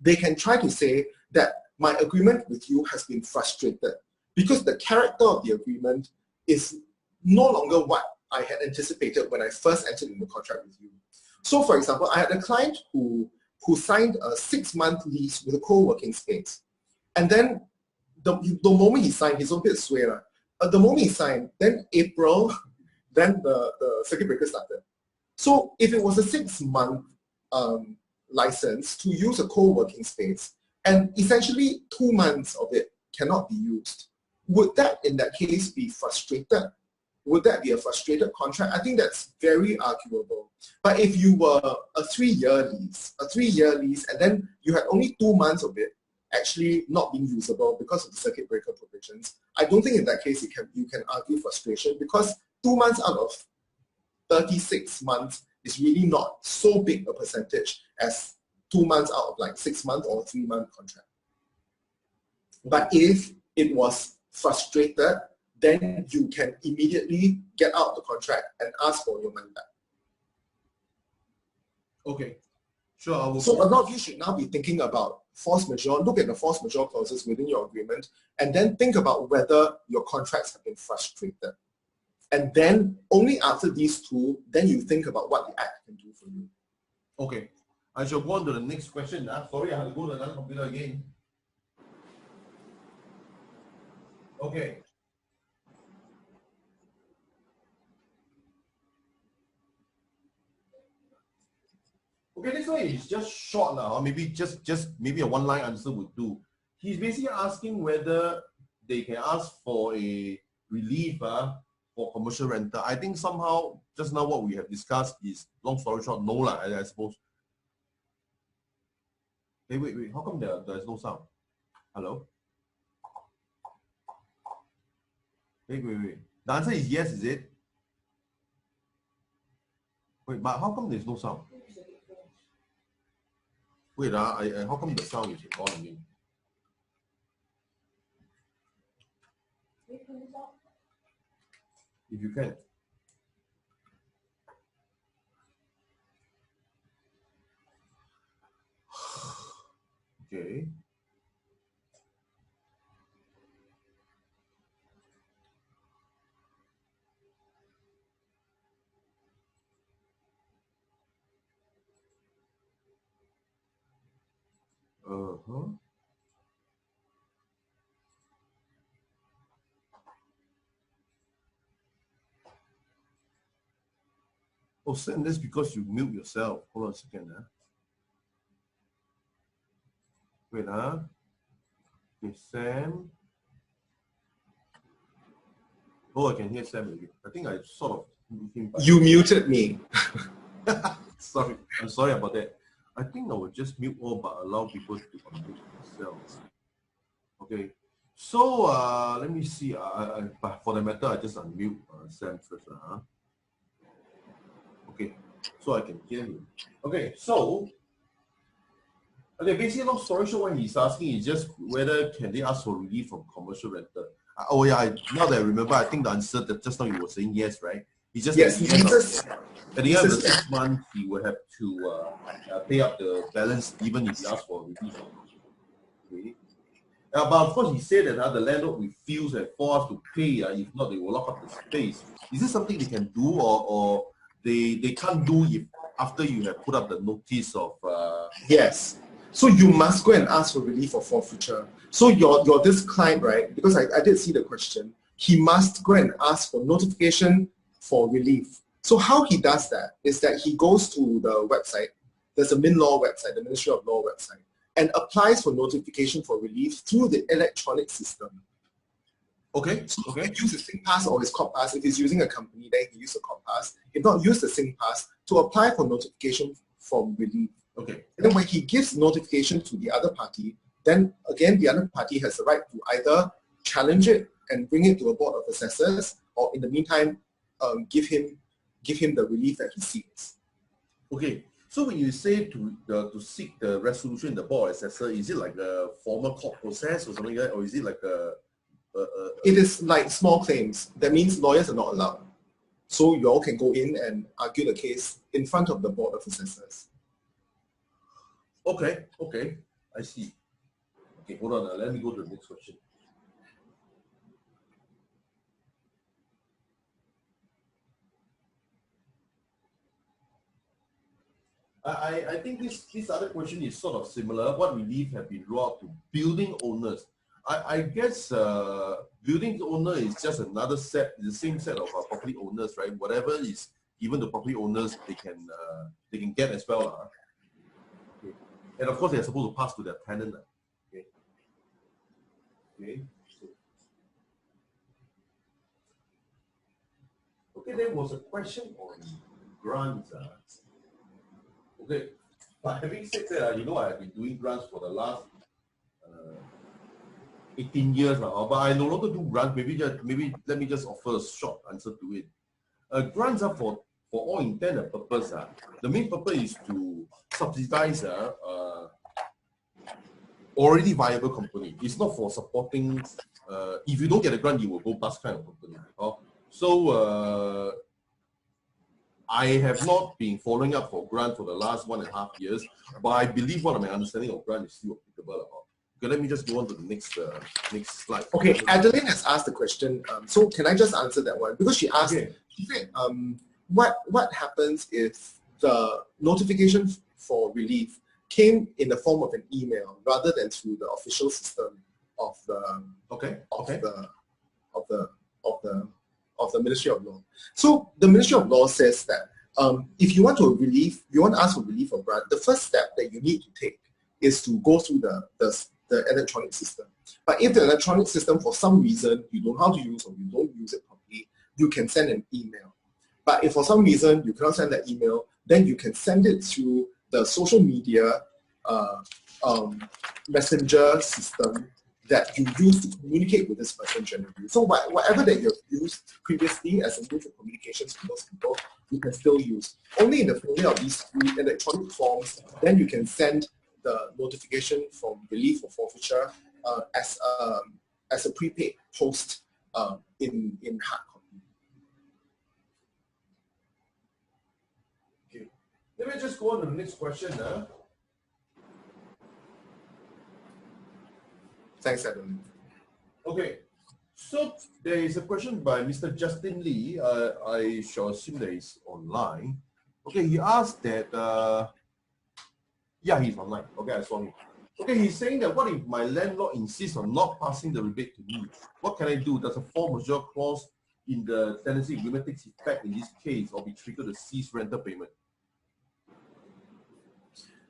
They can try to say that my agreement with you has been frustrated because the character of the agreement is no longer what I had anticipated when I first entered into the contract with you. So for example, I had a client who signed a 6-month lease with a co-working space. And then the moment he signed, he's a bit sway. The moment he signed, then April, then the circuit breaker started. So if it was a 6-month license to use a co-working space, and essentially 2 months of it cannot be used, would that in that case be frustrated? Would that be a frustrated contract? I think that's very arguable. But if you were a 3-year lease, and then you had only 2 months of it actually not being usable because of the circuit breaker provisions, I don't think in that case you can argue frustration, because 2 months out of 36 months is really not so big a percentage as 2 months out of 6 months or a 3-month contract. But if it was frustrated, then you can immediately get out of the contract and ask for your money back. Okay, sure. So a lot of you should now be thinking about force majeure. Look at the force majeure clauses within your agreement, and then think about whether your contracts have been frustrated. And then only after these two, then you think about what the Act can do for you. Okay, I shall go on to the next question. Sorry, I have to go to another computer again. Okay. Okay, this one is just short now, or maybe just maybe a one-line answer would do. He's basically asking whether they can ask for a relief for commercial rental. I think somehow just now what we have discussed is, long story short, no lah, I suppose. Hey, wait, how come there's no sound? Hello? Wait. The answer is yes, is it? Wait, but how come there's no sound? Wait, how come the sound is gone again? If you can. Okay. Uh-huh. Oh, Sam, that's because you mute yourself. Hold on a second. Wait, Okay, Sam. Oh, I can hear Sam again. I think I sort of moved him back. You muted me. Sorry, I'm sorry about that. I think I will just mute all but allow people to unmute themselves. Okay, so let me see. But for the matter, I just unmute Sam first. Okay, so I can hear him. Okay, so basically, long story short, what he's asking is just whether can they ask for relief from commercial rental. Oh yeah, now that I remember, I think the answer that just now you were saying yes, right? He's just yes, at the end of the 6 months, he will have to pay up the balance even if he asks for relief. Okay. But of course, he said that the landlord refused and forced to pay. If not, they will lock up the space. Is this something they can do, or they can't do if after you have put up the notice of? Yes. So you must go and ask for relief or forfeiture. So your this client, right? Because I did see the question. He must go and ask for notification for relief. So how he does that is that he goes to the website. There's a MinLaw website, the Ministry of Law website, and applies for notification for relief through the electronic system. Okay. So he can use the SingPass or his CopPass. If he's using a company, then he can use the CopPass. If not, use the SingPass to apply for notification for relief. Okay. And then when he gives notification to the other party, then again the other party has the right to either challenge it and bring it to a board of assessors, or in the meantime, give him the relief that he seeks. Okay. So when you say to seek the resolution in the board of assessor, is it like a formal court process or something like that, or is it like It is like small claims. That means lawyers are not allowed. So you all can go in and argue the case in front of the board of assessors. Okay, I see. Okay, hold on. Let me go to the next question. I think this other question is sort of similar. What relief have been brought to building owners? I guess building owner is just another set, the same set of property owners, right? Whatever is given to property owners, they can get as well. Okay. And of course, they're supposed to pass to their tenant. Okay. Okay. Okay, there was a question on grants. Okay, but having said that, I've been doing grants for the last 18 years now, but I no longer do grants. Maybe let me just offer a short answer to it. Grants are for all intent and purpose. The main purpose is to subsidize already viable company. It's not for supporting. If you don't get a grant, you will go bust kind of company. So I have not been following up for grant for the last 1.5 years, but I believe what my understanding of grant is still applicable about. Okay, let me just go on to the next slide. Okay, Adeline has asked the question. So can I just answer that one? Because she asked, she said, what happens if the notification for relief came in the form of an email rather than through the official system of the of the Ministry of Law. So the Ministry of Law says that if you want to ask for relief or grant, the first step that you need to take is to go through the electronic system. But if the electronic system, for some reason, you don't know how to use or you don't use it properly, you can send an email. But if for some reason you cannot send that email, then you can send it through the social media messenger system that you use to communicate with this person generally. So whatever that you've used previously as a means of communications with those people, you can still use. Only in the filling of these 3 electronic forms, then you can send the notification from relief or forfeiture as a prepaid post in hard copy. Okay. Let me just go on to the next question. Thanks, Adam. Okay, so there is a question by Mr. Justin Lee. I shall assume that he's online. Okay, he asked that, yeah, he's online. Okay, I saw him. Okay, he's saying that what if my landlord insists on not passing the rebate to me? What can I do? Does a force majeure clause in the tenancy agreement take effect in this case or be triggered to cease rental payment?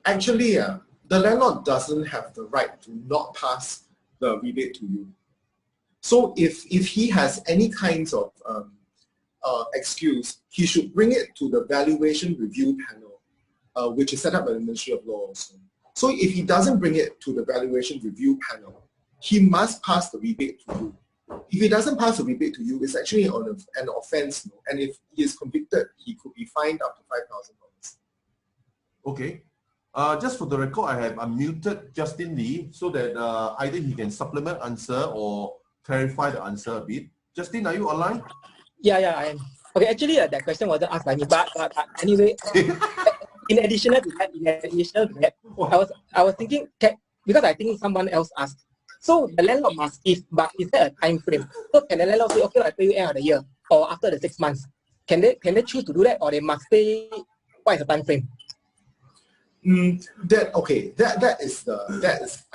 Actually, the landlord doesn't have the right to not pass the rebate to you. So if he has any kinds of excuse, he should bring it to the valuation review panel, which is set up by the Ministry of Law also. So if he doesn't bring it to the valuation review panel, he must pass the rebate to you. If he doesn't pass the rebate to you, it's actually an offense, and if he is convicted, he could be fined up to $5,000. Okay. Just for the record, I have unmuted Justin Lee so that either he can supplement answer or clarify the answer a bit. Justin, are you online? Yeah, I am. Okay, actually, that question wasn't asked by me, but anyway, in addition to that, I was thinking, because I think someone else asked. So the landlord must give, but is there a time frame? So can the landlord say, okay, I pay you end of the year or after the 6 months? Can they choose to do that, or they must say what is the time frame? That is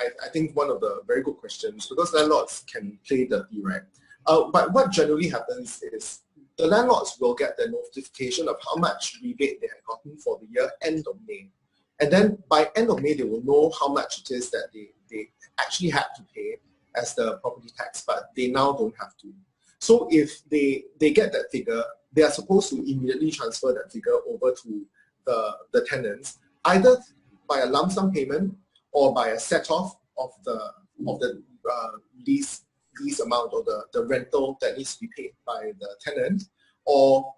I think one of the very good questions, because landlords can play dirty, right? But what generally happens is the landlords will get the notification of how much rebate they have gotten for the year end of May, and then by end of May they will know how much it is that they actually had to pay as the property tax, but they now don't have to. So if they get that figure, they are supposed to immediately transfer that figure over to the tenants, either by a lump sum payment or by a set-off of the lease amount or the rental that needs to be paid by the tenant, or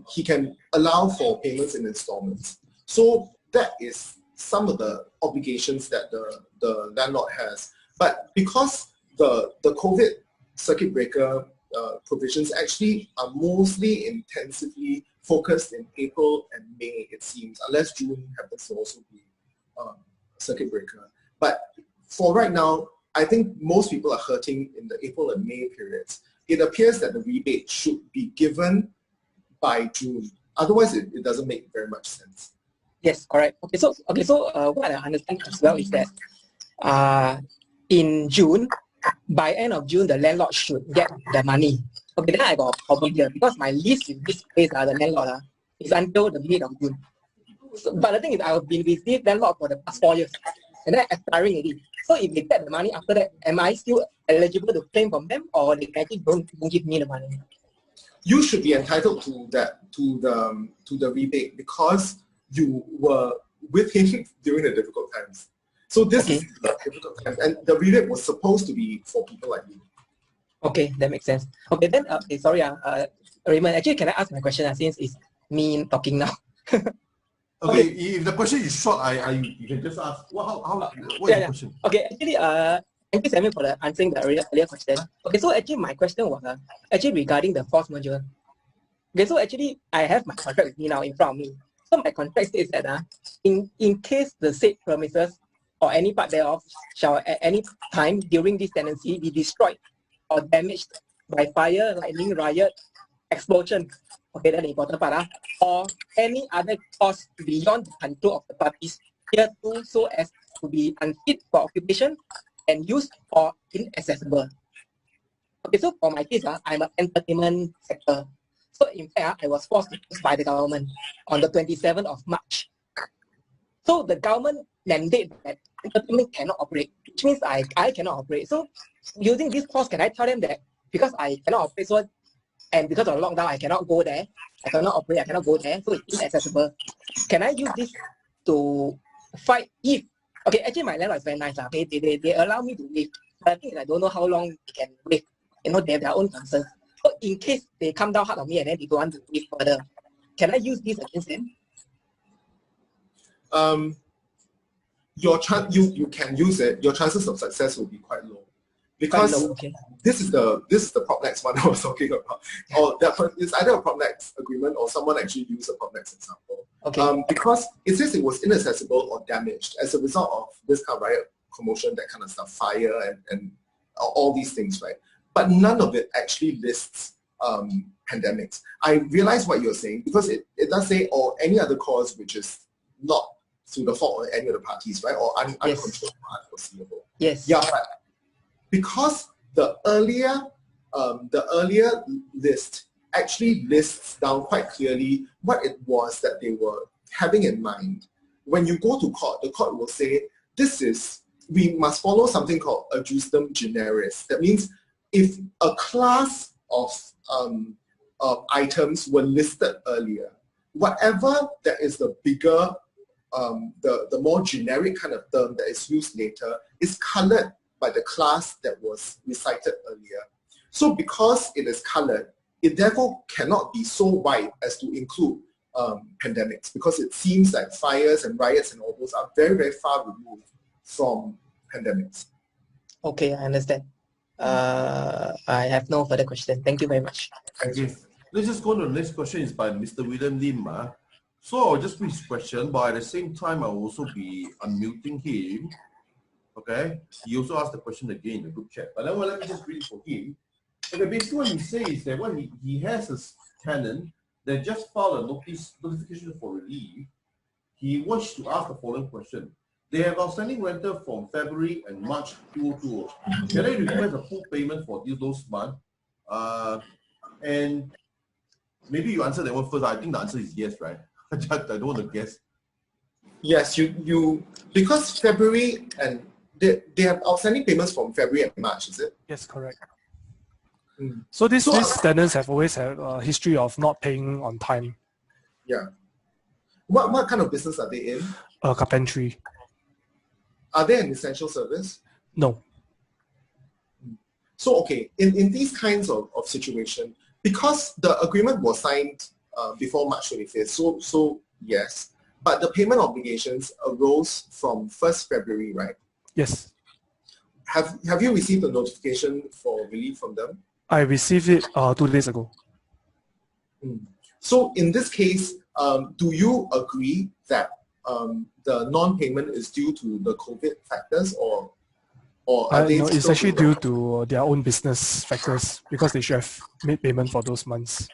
he can allow for payments in installments. So that is some of the obligations that the landlord has. But because the COVID circuit breaker provisions actually are mostly intensively focused in April and May, it seems, unless June happens to also be circuit breaker. But for right now, I think most people are hurting in the April and May periods. It appears that the rebate should be given by June. Otherwise, it doesn't make very much sense. Yes, correct. Okay, so what I understand as well is that in June, by end of June, the landlord should get the money. Okay, then I got a problem here because my lease with this place, the landlord, is until the mid of June. So, but the thing is, I've been with this landlord for the past 4 years, and then expiring already. So if they get the money after that, am I still eligible to claim from them, or they actually don't give me the money? You should be entitled to that, to the rebate, because you were with him during the difficult times. So this is the difficult times, and the rebate was supposed to be for people like you. Okay, that makes sense. Okay, then sorry, Raymond. Actually, can I ask my question since it's me talking now? Okay, if the question is short, you can just ask. What is the question? Okay, actually, thank you, Samuel, for answering the earlier question. Okay, so actually my question was actually regarding the force majeure. Okay, so actually I have my contract with me now in front of me. So my contract states that in case the said premises or any part thereof shall at any time during this tenancy be destroyed or damaged by fire, lightning, riot, explosion, okay, that's the important part, or any other cause beyond the control of the parties hereto so as to be unfit for occupation and use or inaccessible. Okay, so for my case, I'm an entertainment sector. So in fact, I was forced to close by the government on the 27th of March. So the government mandate that entertainment cannot operate, which means I cannot operate. So using this clause, can I tell them that because I cannot operate, so and because of lockdown, I cannot go there. I cannot operate, I cannot go there, so it's inaccessible. Can I use this to fight if, okay, actually my landlord is very nice. Okay? They allow me to live, but I think I don't know how long they can live. You know, they have their own concerns. So in case they come down hard on me and then they don't want to live further, can I use this against them? You can use it. Your chances of success will be quite low, because Okay. this is the Propnex one I was talking about. Or it's either a Propnex agreement or someone actually used a Propnex example. Okay. Because it says it was inaccessible or damaged as a result of this kind of riot, commotion, that kind of stuff, fire and all these things, right? But none of it actually lists pandemics. I realize what you're saying, because it does say, or any other cause which is not through the fault of any of the parties, right? Or uncontrollable, unforeseeable. Yes. Yeah, but because the earlier list actually lists down quite clearly what it was that they were having in mind. When you go to court, the court will say, we must follow something called adjustum generis. That means if a class of items were listed earlier, whatever that is the bigger, the more generic kind of term that is used later is colored by the class that was recited earlier. So because it is colored, it therefore cannot be so wide as to include pandemics, because it seems like fires and riots and all those are very, very far removed from pandemics. Okay, I understand. I have no further question. Thank you very much. Okay, let's just go to the next question. Is by Mr. William Lim. So I'll just read his question, but at the same time, I'll also be unmuting him. Okay, he also asked the question again in the group chat, but then let me just read it for him. Okay, basically what he says is that when he has a tenant that just filed a notification for relief, he wants to ask the following question. They have outstanding rental from February and March 2020. Can I request a full payment for those months? And maybe you answer that one first. I think the answer is yes, right? I don't want to guess. Yes, you because February and they have outstanding payments from February and March, is it? Yes, correct. So these tenants have always had a history of not paying on time. Yeah. What kind of business are they in? Carpentry. Are they an essential service? No. So, okay, in these kinds of situation, because the agreement was signed before March 25th, so yes, but the payment obligations arose from 1st February, right? Yes. Have you received a notification for relief from them? I received it 2 days ago. So in this case, do you agree that the non-payment is due to the COVID factors, or are they? No, it's actually due to their own business factors, because they should have made payment for those months.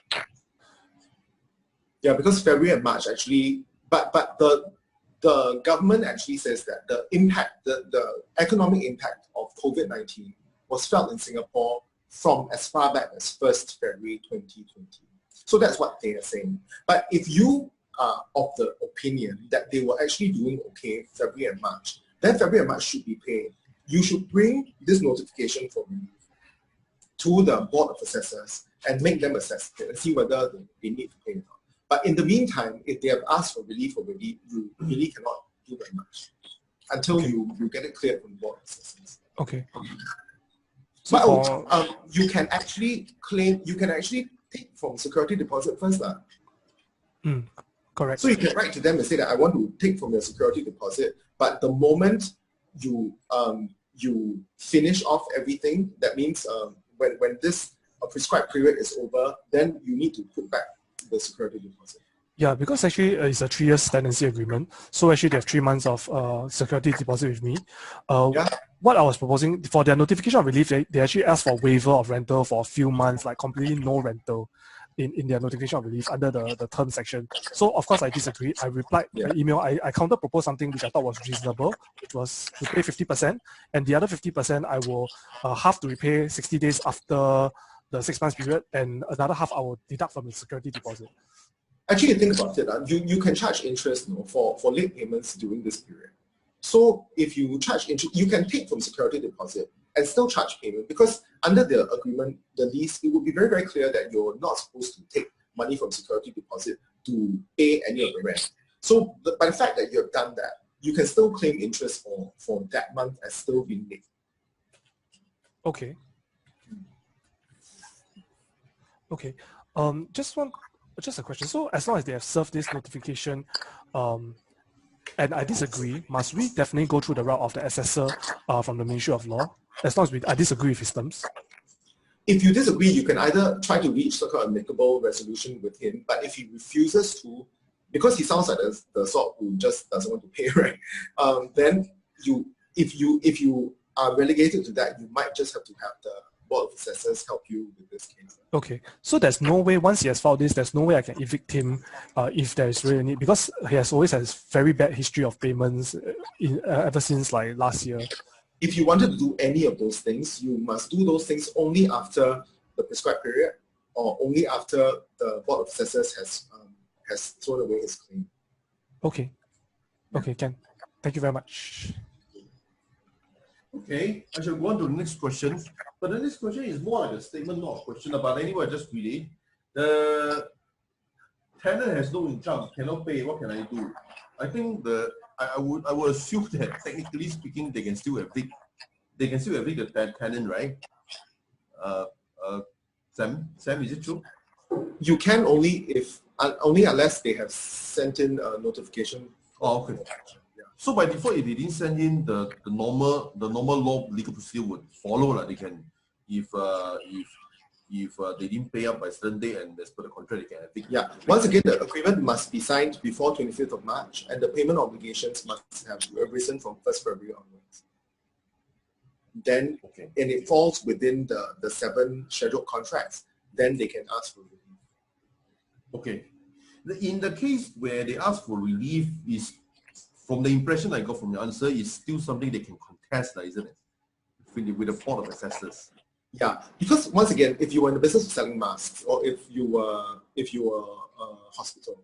Yeah, because February and March actually, but the government actually says that the impact, the economic impact of COVID-19 was felt in Singapore from as far back as 1st February 2020. So that's what they are saying. But if you are of the opinion that they were actually doing okay February and March, then February and March should be paid. You should bring this notification for relief to the Board of Assessors and make them assess it and see whether they need to pay or not. But in the meantime, if they have asked for relief already, you really cannot do very much until you get it cleared from the Board of Assessors. Okay. So but you can actually take from security deposit first. Correct. So you can write to them and say that I want to take from your security deposit, but the moment you finish off everything, that means when this prescribed period is over, then you need to put back the security deposit. Yeah, because actually it's a 3 years tenancy agreement. So actually they have 3 months of security deposit with me. What I was proposing for their notification of relief, they actually asked for waiver of rental for a few months, like completely no rental in their notification of relief under the term section. So of course I disagreed. I replied by email. I counter proposed something which I thought was reasonable, which was to pay 50%, and the other 50% I will have to repay 60 days after the 6 months period, and another half I will deduct from the security deposit. Actually, think about it. You can charge interest for late payments during this period. So if you charge interest, you can take from security deposit and still charge payment, because under the agreement, the lease, it would be very, very clear that you're not supposed to take money from security deposit to pay any of the rent. So by the fact that you have done that, you can still claim interest for that month as still being late. Okay. Okay. Just a question. So as long as they have served this notification, and I disagree, must we definitely go through the route of the assessor from the Ministry of Law? As long as I disagree with his terms. If you disagree, you can either try to reach some kind of amicable resolution with him, but if he refuses to, because he sounds like the sort who just doesn't want to pay, right? Then if you are relegated to that, you might just have to have the Board of Assessors help you with this case. Okay, so there's no way, once he has filed this, there's no way I can evict him if there is really a need, because he has always had very bad history of payments ever since like last year. If you wanted to do any of those things, you must do those things only after the prescribed period, or only after the Board of Assessors has thrown away his claim. Okay. Okay, Ken. Thank you very much. Okay, I shall go on to the next question. But the next question is more like a statement, not a question. But anyway, I just read it. The tenant has no income, cannot pay. What can I do? I think I would assume that technically speaking, they can still evict. They can still evict the tenant, right? Sam, is it true? You can only unless they have sent in a notification. Oh, okay. So by default, if they didn't send in the normal law legal procedure would follow, like they can, if they didn't pay up by certain date and as per the contract, they can evict. Yeah. Once again, the agreement must be signed before 25th of March, and the payment obligations must have arisen from 1st February onwards. Then, and it falls within the 7 scheduled contracts, then they can ask for relief. Okay. In the case where they ask for relief, is from the impression I got from your answer, is still something they can contest, isn't it? With the Board of Assessors. Yeah, because once again, if you were in the business of selling masks, or if you were a hospital,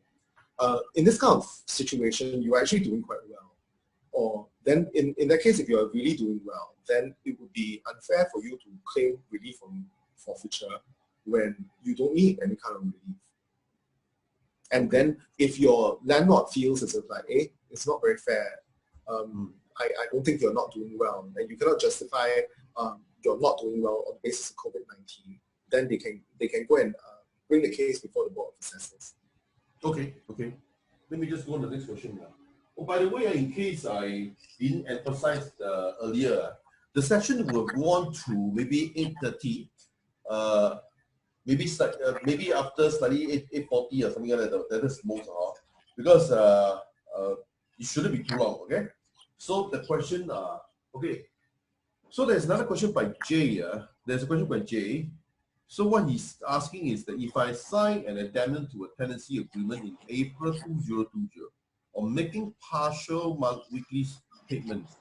in this kind of situation, you're actually doing quite well. Or then in that case, if you're really doing well, then it would be unfair for you to claim relief from forfeiture when you don't need any kind of relief. And then if your landlord feels as if like, hey, it's not very fair, I don't think you're not doing well, and you cannot justify you're not doing well on the basis of COVID-19, then they can go and bring the case before the Board of Assessors. Okay. Let me just go on to the next question now. Oh, by the way, in case I didn't emphasize earlier, the session will go on to maybe 8:30. Maybe after slightly 8:40 or something like that. That is most because it shouldn't be too long. Okay. So the question, okay. So there's another question by Jay. There's a question by Jay. So what he's asking is that if I sign an addendum to a tenancy agreement in April 2020, or making partial weekly payments,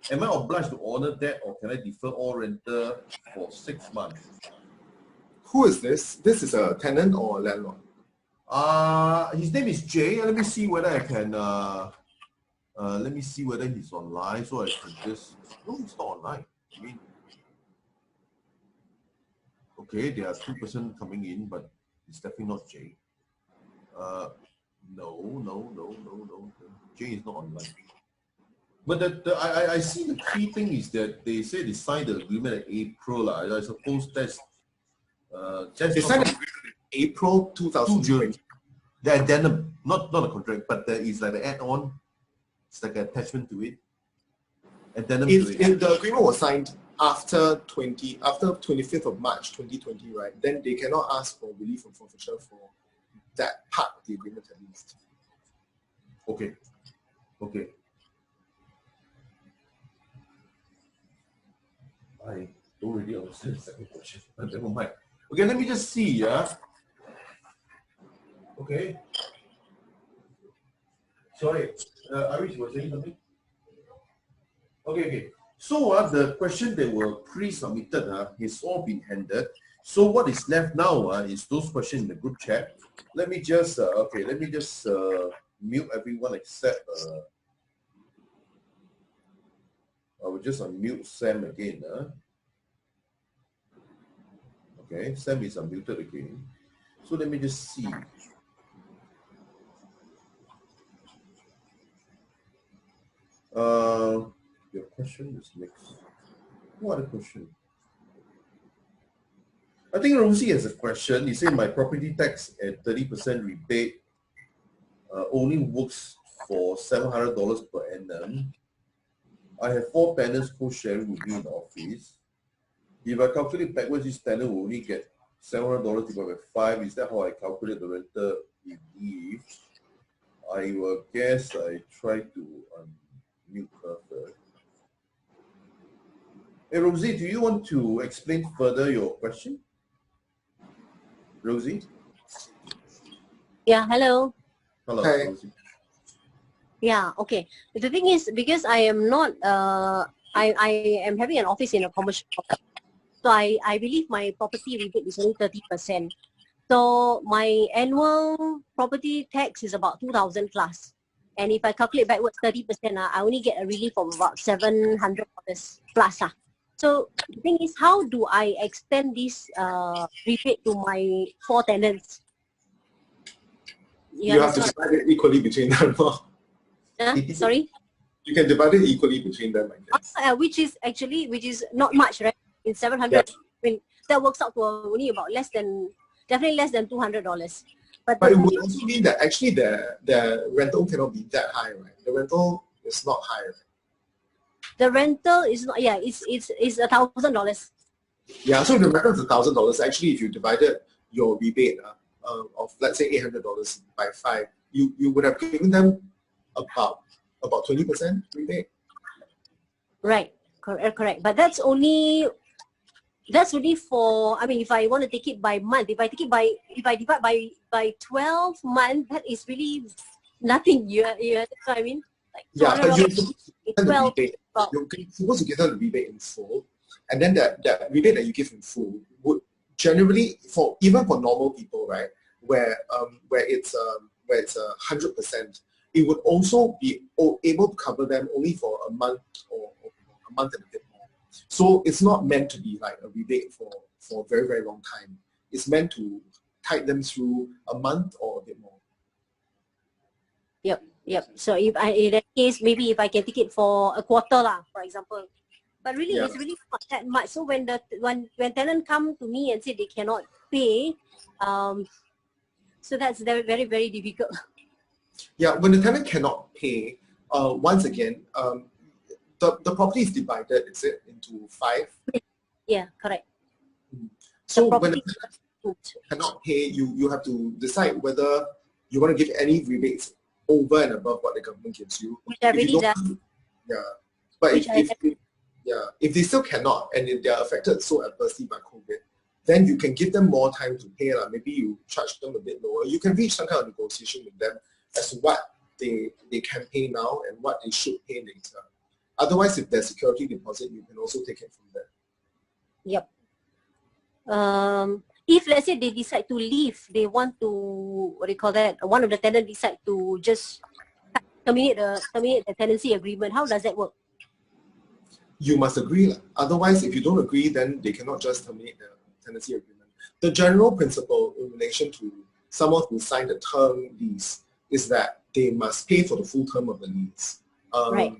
am I obliged to honor that, or can I defer all rental for 6 months? Who is this? This is a tenant or a landlord? His name is Jay. Let me see whether I can. Let me see whether he's online, so I can just. No, he's not online. I mean, okay, there are 2 persons coming in, but it's definitely not Jay. No. Jay is not online. But I see the key thing is that they say they signed the agreement in April. I suppose that's they signed the agreement in April 2020. The addendum, not a contract, but there is like an add-on. It's like an attachment to it. Addendum to it. If the agreement was signed after 25th of March 2020, right, then they cannot ask for relief from forfeiture for that part of the agreement at least. Okay. I don't really understand the second question, but never mind. Okay, let me just see, yeah. Okay. Sorry, Arish was saying something? Okay. So the question that were pre-submitted has all been handled. So what is left now is those questions in the group chat. Let me just mute everyone except I will just unmute Sam again. Okay, Sam is unmuted again. So let me just see. Your question is next. What a question. I think Rosie has a question. He said my property tax at 30% rebate only works for $700 per annum. I have 4 tenants co-sharing with me in the office. If I calculate backwards, this tenant will only get $700 divided by 5. Is that how I calculate the rental relief? I will guess I try to unmute her first. Hey, Rosie, do you want to explain further your question? Rosie? Yeah, hello. Hello, Hi. Rosie. Yeah, okay. The thing is, because I am not, I am having an office in a commercial property. So I believe my property rebate is only 30%. So my annual property tax is about 2,000 plus. And if I calculate backwards 30%, I only get a relief of about $700 plus. So the thing is, how do I extend this rebate to my 4 tenants? You have to divide it equally between them. Sorry? You can divide it equally between them, I guess. Which is not much, right? In 700, Yeah. I mean, that works out to only about definitely less than $200. But it would also mean that actually the rental cannot be that high, right? The rental is not high, right? The rental is not, yeah, it's $1,000. Yeah, so the rental is $1,000. Actually, if you divided your rebate of let's say $800 by 5, you would have given them about 20% rebate. Right, correct. But that's only for, I mean, if I want to take it by month, if I divide by 12 months, that is really nothing. You that's what I mean? Like Yeah, but you're $12. supposed to give them the rebate in full, and then that rebate that you give in full would generally, even for normal people, right, where it's 100%, it would also be able to cover them only for a month or a month and a bit more. So it's not meant to be like a rebate for a very, very long time. It's meant to tide them through a month or a bit more. Yep. So if in that case, maybe if I can take it for a quarter, for example. But really, Yeah. it's really not that much. So when tenant come to me and say they cannot pay, so that's very, very, very difficult. Yeah, when the tenant cannot pay, once again, the property is divided, is it, into 5? Yeah, correct. So when the tenant cannot pay, you have to decide whether you want to give any rebates over and above what the government gives you. Which I really done. Yeah, but if they still cannot and if they are affected so adversely by COVID, then you can give them more time to pay. Maybe you charge them a bit lower. You can reach some kind of negotiation with them as to what they can pay now and what they should pay later. Otherwise, if there's security deposit, you can also take it from there. Yep. If let's say they decide to leave, they want to, one of the tenants decide to just terminate the tenancy agreement, how does that work? You must agree. Otherwise, if you don't agree, then they cannot just terminate the tenancy agreement. The general principle in relation to someone who signed a term lease is that they must pay for the full term of the lease. Right.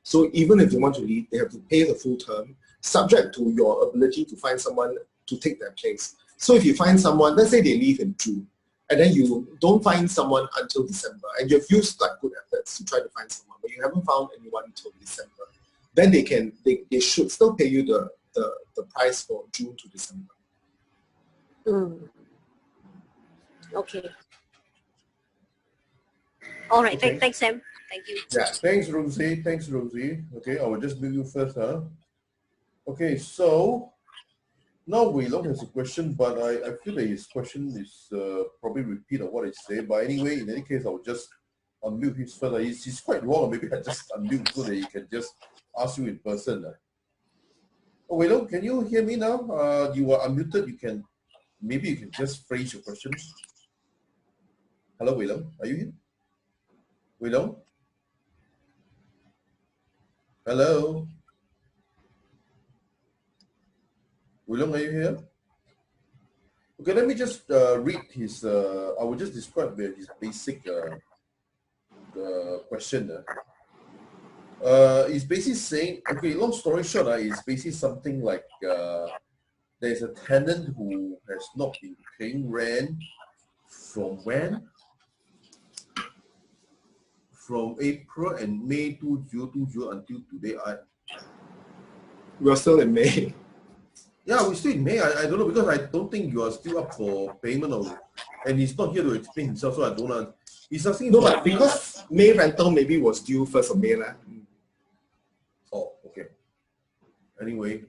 So even if they want to leave, they have to pay the full term, subject to your ability to find someone to take their place. So if you find someone, let's say they leave in June, and then you don't find someone until December, and you've used good efforts to try to find someone, but you haven't found anyone until December, then they should still pay you the price for June to December. Okay. All right. Okay. Thanks, Sam. Thank you. Yeah, thanks, Rosie. Okay, I will just mute you first, Okay, so now Wei Long has a question, but I feel that his question is probably repeat of what I say. But anyway, in any case, I will just unmute his first. He's quite long. Maybe I just unmute so that he can just ask you in person. Oh, Wei Long, can you hear me now? You are unmuted. Maybe you can just phrase your questions. Hello, Wei Long, are you here? Wei Long? Hello? William, are you here? Okay, let me just read his, I will just describe his basic question. It's basically saying, okay, long story short, it's basically something like there's a tenant who has not been paying rent from when? From April and May 2020 until today. We're still in May. Yeah, we're still in May. I don't know, because I don't think you are still up for payment of, and he's not here to explain himself, so I don't know. He's asking. No, but because May rental maybe was due 1st of May. Oh, okay. Anyway,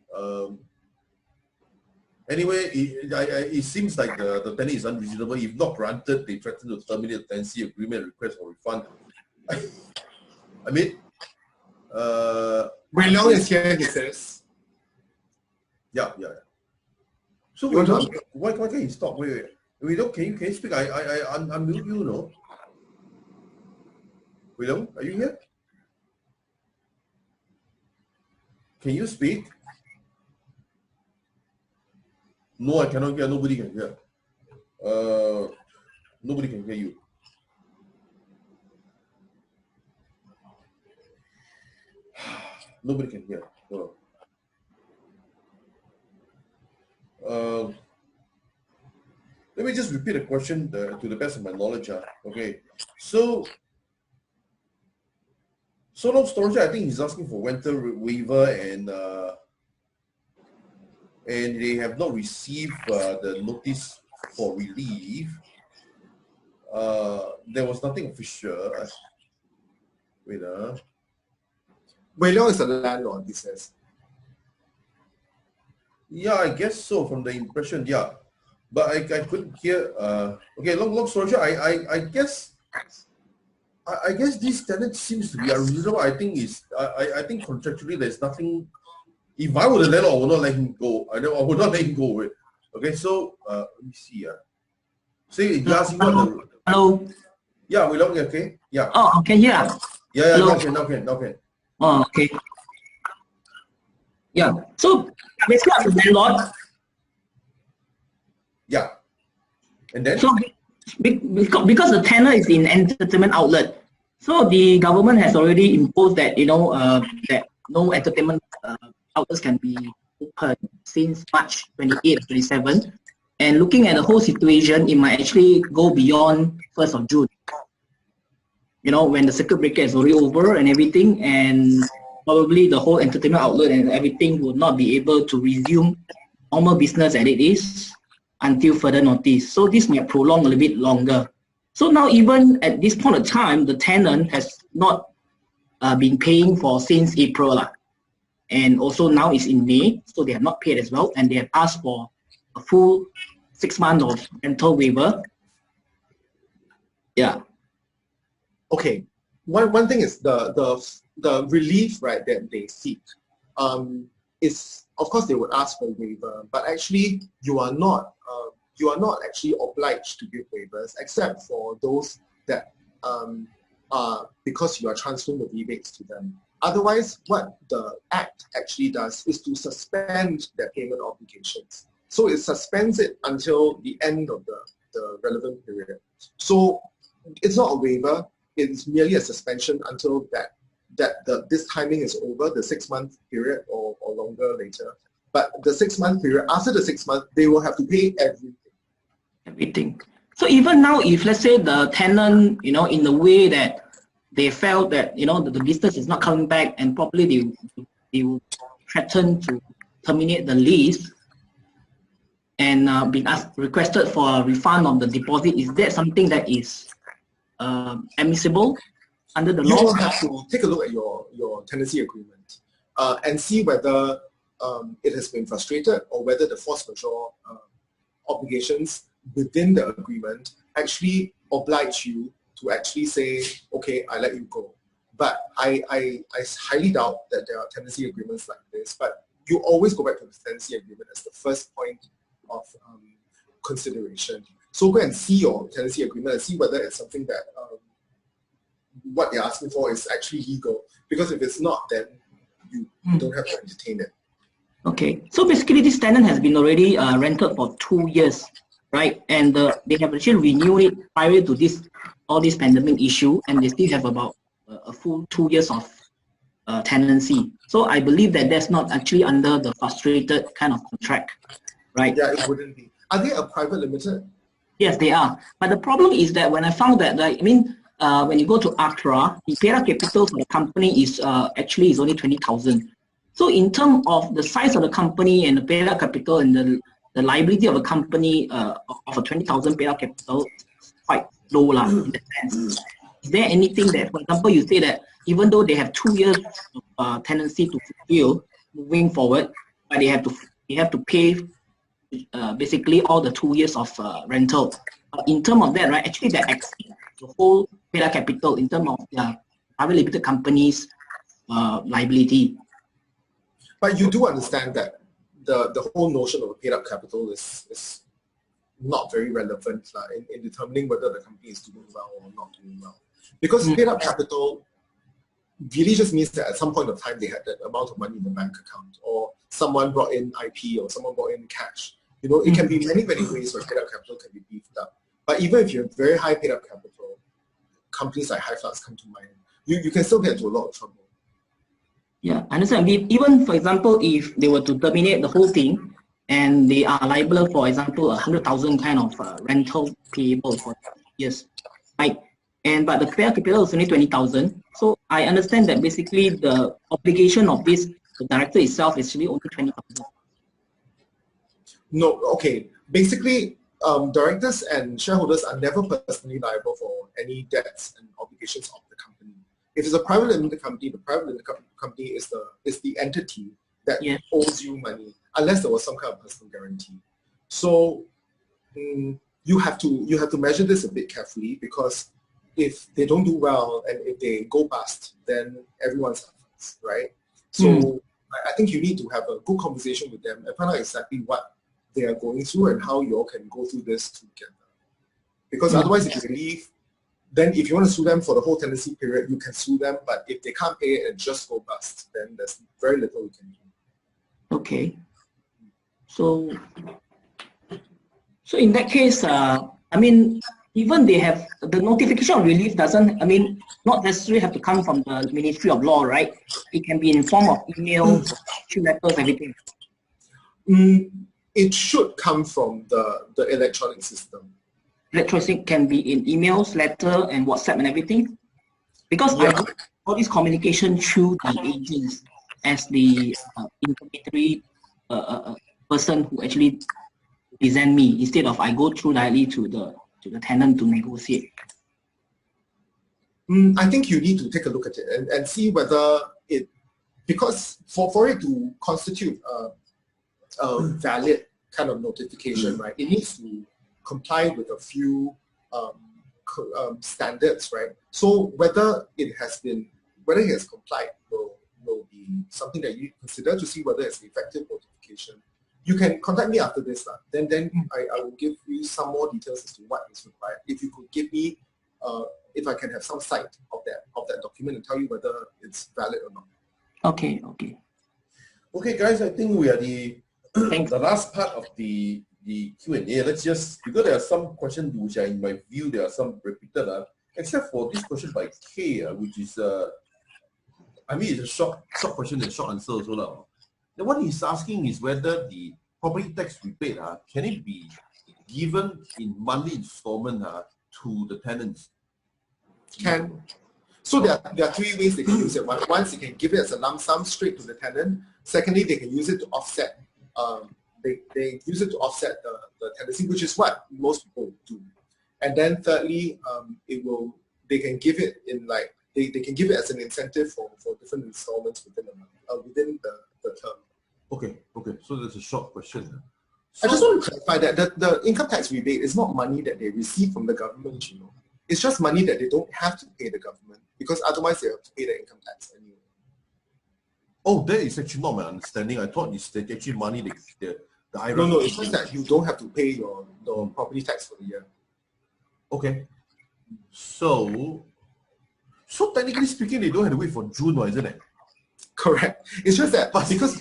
it seems like the tenant is unreasonable. If not granted, they threaten to terminate the tenancy agreement and request for refund. I mean, Wei Leong is here, he says. Yeah. So why can't you stop? Wait. Can you speak? I'm unmute you, no? Wei Leong, are you here? Can you speak? No, I cannot hear. Nobody can hear. Nobody can hear you. Nobody can hear. No. Let me just repeat the question to the best of my knowledge. Okay, so long story short, I think he's asking for rental waiver, and they have not received the notice for relief. There was nothing official. Wait. Wei Leong is a landlord, he says. Yeah, I guess so from the impression, yeah. But I couldn't hear. Okay, long story short, I guess this tenant seems to be unreasonable. I think contractually there's nothing. If I were the landlord, I would not let him go. I would not let him go away. Okay, so let me see. Say you ask what. Hello. Yeah, we don't. Okay. Yeah. Oh, can you hear? Yeah. Hello. Now can. Oh, okay. Yeah. So basically, as a landlord. Yeah. And then? So because the tenant is in entertainment outlet, so the government has already imposed that that no entertainment outlets can be open since March 28, 27. And looking at the whole situation, it might actually go beyond 1st of June. When the circuit breaker is already over and everything, and probably the whole entertainment outlet and everything will not be able to resume normal business as it is until further notice. So this might prolong a little bit longer. So now even at this point of time, the tenant has not been paying for since April. And also now it's in May, so they have not paid as well, and they have asked for a full 6 months of rental waiver. Yeah. Okay. One thing is the relief, right, that they seek is, of course, they would ask for waiver, but actually you are not actually obliged to give waivers, except for those that are because you are transferring the rebates to them. Otherwise, what the Act actually does is to suspend their payment obligations. So it suspends it until the end of the relevant period. So it's not a waiver, it's merely a suspension until this timing is over, the 6 month period or longer later. But the 6 month period, after the 6 months, they will have to pay everything. So even now, if let's say the tenant, in the way that they felt that the business is not coming back, and probably they will threaten to terminate the lease and been requested for a refund of the deposit, is that something that is admissible under the law? You will have to take a look at your tenancy agreement and see whether it has been frustrated or whether the force majeure obligations within the agreement actually oblige you to actually say, okay, I let you go. But I highly doubt that there are tenancy agreements like this, but you always go back to the tenancy agreement as the first point of consideration. So go and see your tenancy agreement and see whether it's something that what they're asking for is actually legal. Because if it's not, then you don't have to entertain it. Okay, so basically this tenant has been already rented for 2 years, right? And they have actually renewed it prior to all this pandemic issue, and they still have about a full 2 years of tenancy. So I believe that that's not actually under the frustrated kind of contract, right? Yeah, it wouldn't be. Are they a private limited? Yes, they are. But the problem is that when I found that, like, when you go to ACRA, the paid-up capital for the company is actually is only 20,000. So in terms of the size of the company and the paid-up capital and the liability of a company of a 20,000 paid-up capital, quite low lah in that sense. Is there anything that, for example, you say that even though they have 2 years of tenancy to fulfill moving forward, but they have to pay basically all the 2 years of rental. In terms of that, right, actually that exceeds the whole paid-up capital in terms of private limited companies' liability. But you do understand that the whole notion of a paid-up capital is not very relevant in determining whether the company is doing well or not doing well. Because paid-up capital really just means that at some point of time they had that amount of money in the bank account, or someone brought in IP, or someone brought in cash. You know, it can be many ways where paid-up capital can be beefed up. But even if you have very high paid-up capital, companies like Hyflux come to mind, you can still get into a lot of trouble. Yeah, I understand. Even, for example, if they were to terminate the whole thing and they are liable, for example, 100,000 kind of rental payable for years, right? But the paid-up capital is only 20,000. So I understand that basically the obligation of the director itself is really only 20,000. No, okay. Basically, directors and shareholders are never personally liable for any debts and obligations of the company. If it's a private limited company, the private limited company is the entity that owes you money, unless there was some kind of personal guarantee. So you have to measure this a bit carefully, because if they don't do well and if they go bust, then everyone suffers, right? So I think you need to have a good conversation with them and find out exactly what they are going through and how you all can go through this together. Because otherwise, if you leave, then if you want to sue them for the whole tenancy period, you can sue them. But if they can't pay it and just go bust, then there's very little you can do. Okay. So in that case, even they have the notification of relief doesn't, not necessarily have to come from the Ministry of Law, right? It can be in form of emails, letters, everything. It should come from the electronic system. Electronic can be in emails, letter, and WhatsApp and everything. Because I do all this communication through the agents as the intermediary person who actually present me, instead of I go through directly to the tenant to negotiate. I think you need to take a look at it and see whether because for it to constitute a valid kind of notification, right, it needs to comply with a few standards, right? So whether it has complied will be something that you consider to see whether it's an effective notification. You can contact me after this, then I will give you some more details as to what is required. If you could give me, if I can have some sight of that document and tell you whether it's valid or not. Okay. Okay, guys, I think we are the last part of the Q&A. Let's just, because there are some questions which are, in my view, there are some repeated, except for this question by K, which is, it's a short question and short answer also. Then what he's asking is whether the property tax rebate can it be given in monthly installment to the tenants? Can. So there are three ways they can use it. One, they can give it as a lump sum straight to the tenant. Secondly, they can use it to offset. They use it to offset the tenancy, which is what most people do. And then thirdly, they can give it in they can give it as an incentive for different installments within the term. Okay. So that's a short question. I just want to clarify that the income tax rebate is not money that they receive from the government, It's just money that they don't have to pay the government, because otherwise they have to pay the income tax anyway. Oh, that is actually not my understanding. I thought it's actually money the IRS. No, it's just that you don't have to pay your property tax for the year. Okay. So technically speaking, they don't have to wait for June, isn't it? Correct. It's just that because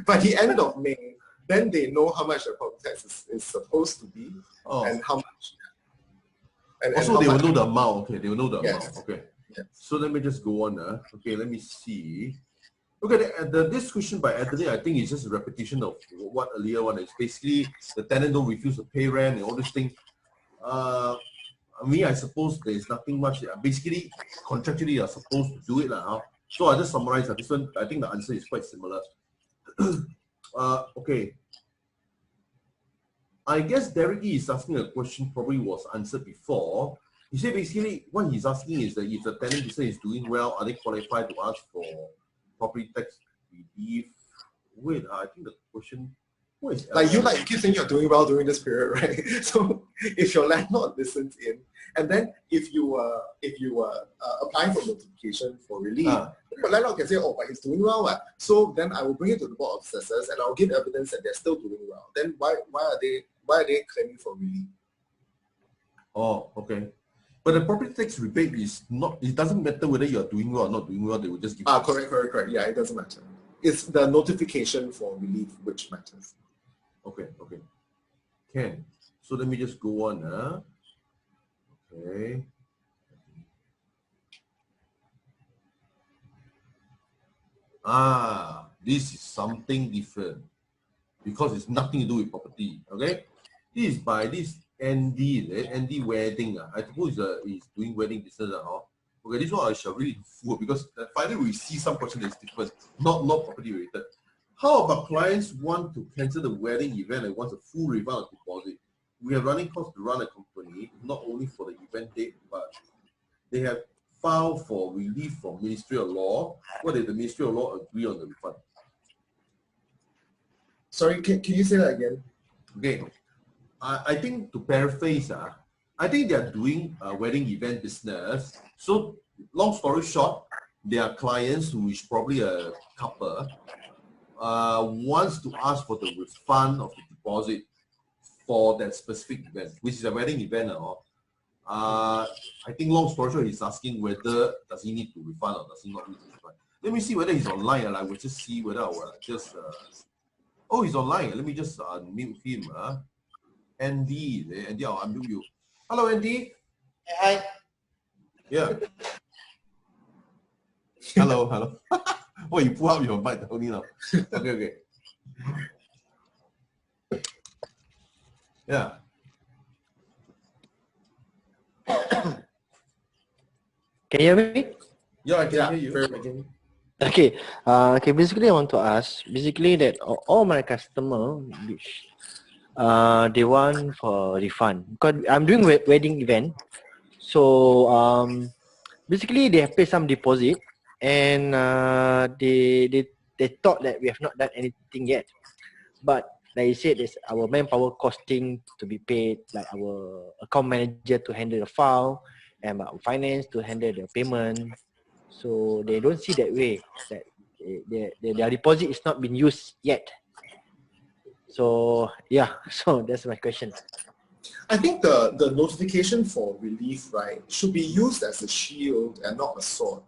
by the end of May, then they know how much the property tax is supposed to be and how much. And also, how they much, will know the amount. Okay, they will know the yes. amount. Okay. Yes. So let me just go on. Okay, let me see. Okay, this question by Anthony, I think is just a repetition of what earlier one is. Basically, the tenant don't refuse to pay rent and all this thing. I suppose there's nothing much. Basically, contractually, you're supposed to do it now. So I just summarize this one. I think the answer is quite similar. Okay. I guess Derek E is asking a question probably was answered before. He said basically what he's asking is that if the tenant business is doing well, are they qualified to ask for property tax relief? Wait, I think the question. You keep saying you're doing well during this period, right? So if your landlord listens in, and then if you applying for notification for relief, your landlord can say, oh, but he's doing well. So then I will bring it to the Board of Assessors and I'll give evidence that they're still doing well. Then why are they claiming for relief? Oh, okay. But the property tax rebate is not, it doesn't matter whether you're doing well or not doing well, they will just give you. Correct. Yeah, it doesn't matter. It's the notification for relief which matters. Okay. Can. So let me just go on. Okay. This is something different because it's nothing to do with property. Okay. This is by this Andy Wedding. I suppose he's doing wedding business. Okay, this one I shall read full because finally we see some question that's different, not property related. How about clients want to cancel the wedding event and want a full refund of deposit? We have running costs to run a company, not only for the event date, but they have filed for relief from Ministry of Law. What if the Ministry of Law agree on the refund? Sorry, can you say that again? Okay. I think to paraphrase, I think they are doing a wedding event business. So long story short, their clients, who is probably a couple, wants to ask for the refund of the deposit for that specific event, which is a wedding event. I think long story short, he's asking whether does he need to refund or does he not need to refund. Let me see whether he's online. I will just see whether I will just. Oh, he's online. Let me just mute him. Andy, I'll unmute you. Hello, Andy. Hi. Yeah. Hello. Oh, you pull out your mic only now. Okay. Yeah. Can you hear me? Yeah, I can hear you. Okay. Basically, I want to ask. Basically, that all my customer, which they want for refund because I'm doing wedding event. So basically, they have paid some deposit, and they thought that we have not done anything yet. But like you said, there's our manpower costing to be paid, like our account manager to handle the file, and our finance to handle the payment. So they don't see that way that their deposit is not been used yet. So yeah, so that's my question. I think the notification for relief, right, should be used as a shield and not a sword.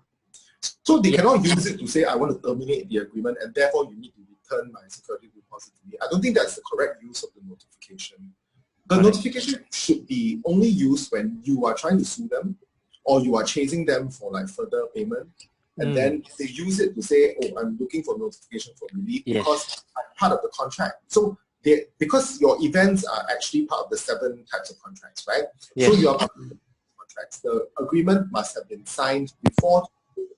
So they cannot use it to say, I want to terminate the agreement and therefore you need to return my security deposit to me. I don't think that's the correct use of the notification. The notification should be only used when you are trying to sue them or you are chasing them for like further payment. And then they use it to say, oh, I'm looking for notification for relief because I'm part of the contract. So because your events are actually part of the 7 types of contracts, right? Yes. So you are part of the contracts. The agreement must have been signed before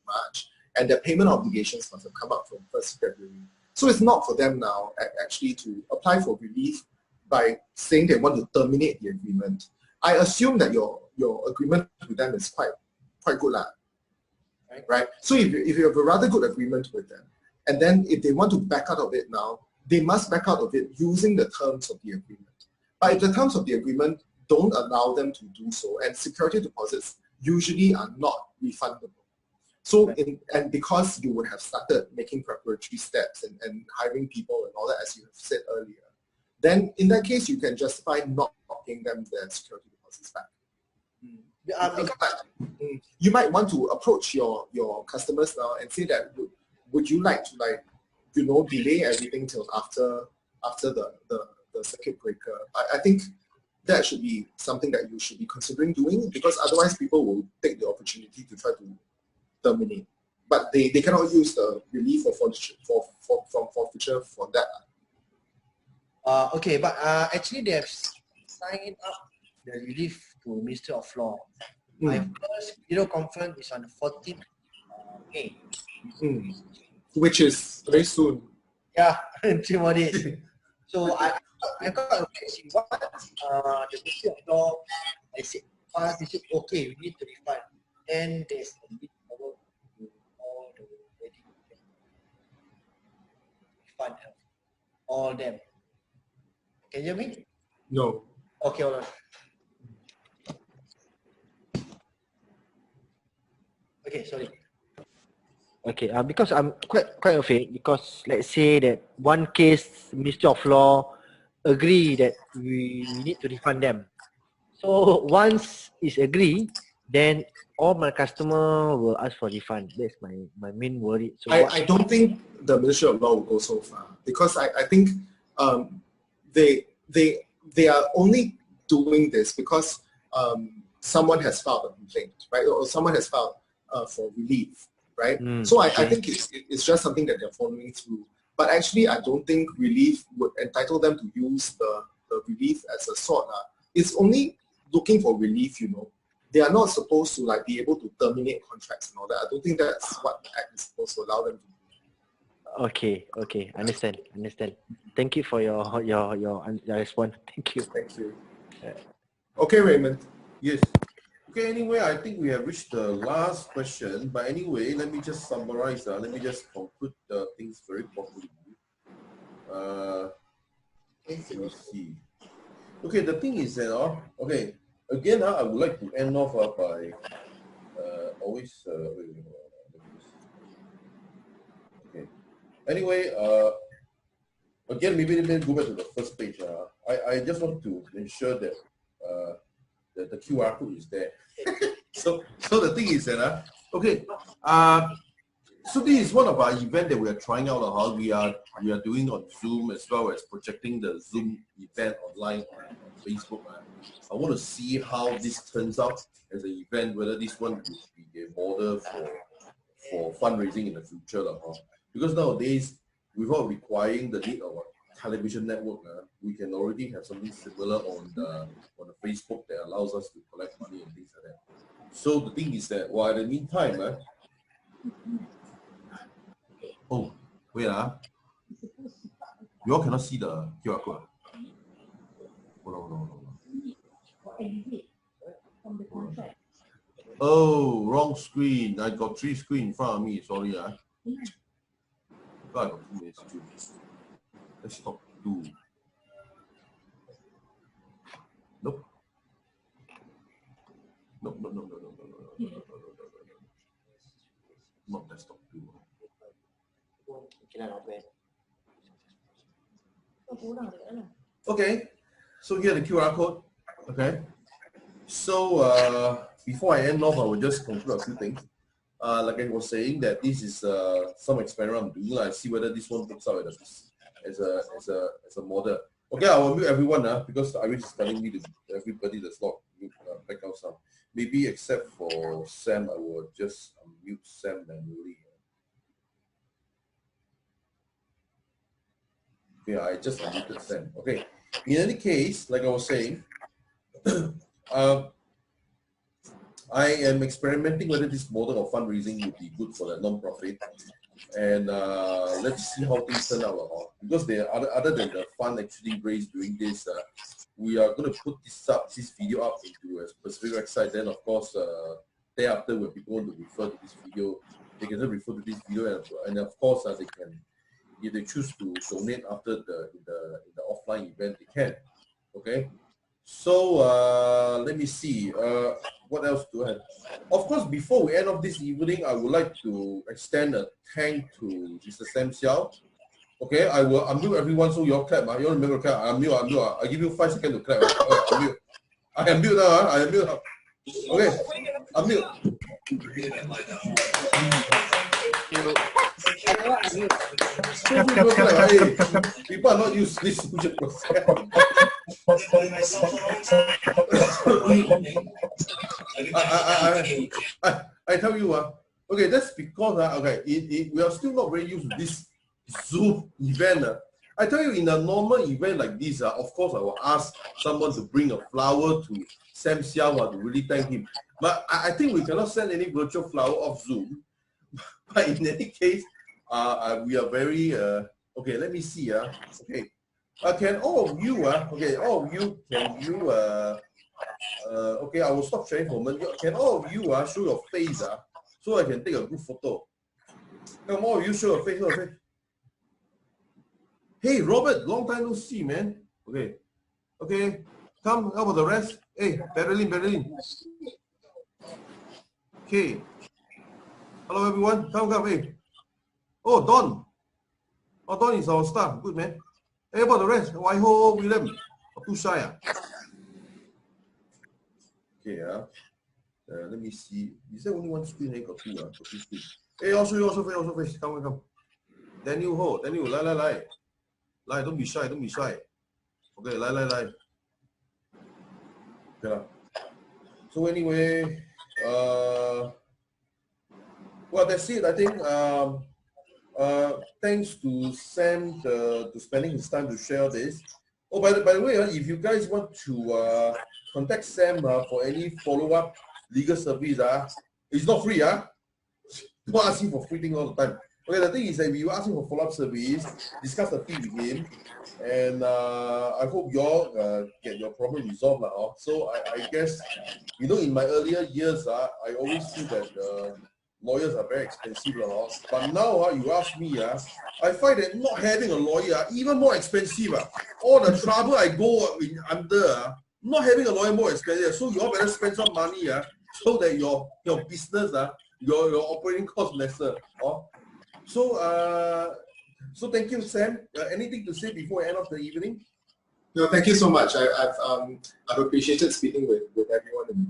March, and the payment obligations must have come up from 1st February. So it's not for them now actually to apply for relief by saying they want to terminate the agreement. I assume that your agreement with them is quite good, right? So if you have a rather good agreement with them, and then if they want to back out of it now, they must back out of it using the terms of the agreement. But if the terms of the agreement don't allow them to do so, and security deposits usually are not refundable. So, and because you would have started making preparatory steps and hiring people and all that, as you have said earlier, then in that case, you can justify not paying them their security deposits back. You might want to approach your customers now and say that, would you like to delay everything till after the circuit breaker. I think that should be something that you should be considering doing, because otherwise people will take the opportunity to try to terminate. But they cannot use the relief or forfeiture for that. Okay, but actually they have signed up the relief to Ministry of Law. My first video conference is on the 14th May. Which is very soon. Yeah, 3 more days. So I got a question. What the Ministry of Law, I said, they said, okay, we need to refund. Then there's a bit of all the wedding refund all them. Can you hear me? No. Okay, hold on. Okay, sorry. Okay, because I'm quite afraid, because let's say that one case Ministry of Law agree that we need to refund them. So once it's agreed, then all my customer will ask for refund. That's my main worry. So I don't think the Ministry of Law will go so far, because I think they are only doing this because someone has filed a complaint, right? Or someone has filed for relief, right? So I think it's just something that they're following through. But actually, I don't think relief would entitle them to use the relief as a sort. It's only looking for relief, They are not supposed to be able to terminate contracts and all that. I don't think that's what the Act is supposed to allow them to do. Okay, understand. Thank you for your response. Thank you. Thank you. Okay, Raymond. Yes. Okay, anyway, I think we have reached the last question. But anyway, let me just summarize. Let me just conclude things very properly. Let me see. Okay, the thing is that, okay, again, I would like to end off by always, okay. Anyway, again, maybe let me go back to the first page. I just want to ensure that the QR code is there. so the thing is that, okay, so this is one of our events that we are trying out. How we are doing on Zoom, as well as projecting the Zoom event online on Facebook. I want to see how this turns out as an event, whether this one will be a model for fundraising in the future. Because nowadays, without requiring the need of a television network, we can already have something similar on the Facebook that allows us to collect money and things like that. So the thing is that, while in the meantime, oh, wait, you all cannot see the QR code. Hold on. Oh, wrong screen. I got 3 screens in front of me. Sorry, I got 2 minutes too. Let's stop 2. Nope. No. Not desktop 2. Okay, so here the QR code. Okay, so before I end off, I will just conclude a few things. Like I was saying, that this is some experiment I'm doing. I see whether this one works out as a model. Okay, I will mute everyone because Iris is telling me to everybody that's not mute background sound. Maybe except for Sam, I will just mute Sam manually. Yeah, I just unmuted Sam. Okay. In any case, like I was saying, I am experimenting whether this model of fundraising would be good for the non-profit, and let's see how things turn out. Because other than the fund actually raised during this, we are going to put this video up into a specific website. Then, of course, thereafter, when people want to refer to this video, they can just refer to this video, and of course, they can. If they choose to donate after the offline event, they can. Okay. So let me see. What else do I have? Of course, before we end off this evening, I would like to extend a thank to Mr. Sam Seow. Okay, I will unmute everyone so you all clap. You all remember to clap. Unmute. I give you 5 seconds to clap. Unmute. I unmute now. I unmute. Okay. Unmute. People are not used to this social process. I tell you, okay, that's because okay, we are still not very used to this Zoom event. I tell you, in a normal event like this, of course, I will ask someone to bring a flower to Sam Seow to really thank him. But I think we cannot send any virtual flower off Zoom. But in any case, we are very okay. Let me see. Okay, can all of you? Okay, all of you, can you? Okay, I will stop sharing for a moment. Can all of you show your face? So I can take a good photo. Come on, you show your face. Show your face. Hey, Robert, long time no see, man. Okay, okay, come. How about the rest? Hey, Berlin. Okay. Hello, everyone. Come, hey. Oh, Don. Oh, Don is our staff. Good, man. Hey, about the rest? Waiho, William. Too shy. Okay, let me see. Is there only one screen? I got two. Got two screens. Hey, also face. Come. Daniel Ho. Daniel, lie. Lie, don't be shy. Okay, lie. Okay. So anyway, well, that's it. I think thanks to Sam to spending his time to share this. Oh, by the way, if you guys want to contact Sam for any follow-up legal service, it's not free. Don't ask him for free thing all the time. Okay, the thing is that we will ask him for follow-up service, discuss the fee with him, and I hope you all get your problem resolved now. So I guess, you know, in my earlier years, I always feel that lawyers are very expensive. But now, you ask me, I find that not having a lawyer even more expensive. All the trouble I go under, not having a lawyer more expensive. So you all better spend some money so that your business, your operating cost lesser. So thank you, Sam. Anything to say before end of the evening? No, thank you so much. I've appreciated speaking with everyone in the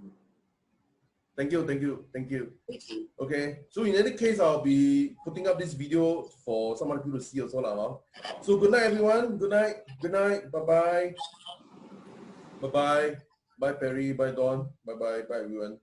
group. Thank you. Okay, so in any case, I'll be putting up this video for some other people to see also. So good night, everyone. Good night. Bye-bye. Bye, Perry. Bye, Dawn. Bye, everyone.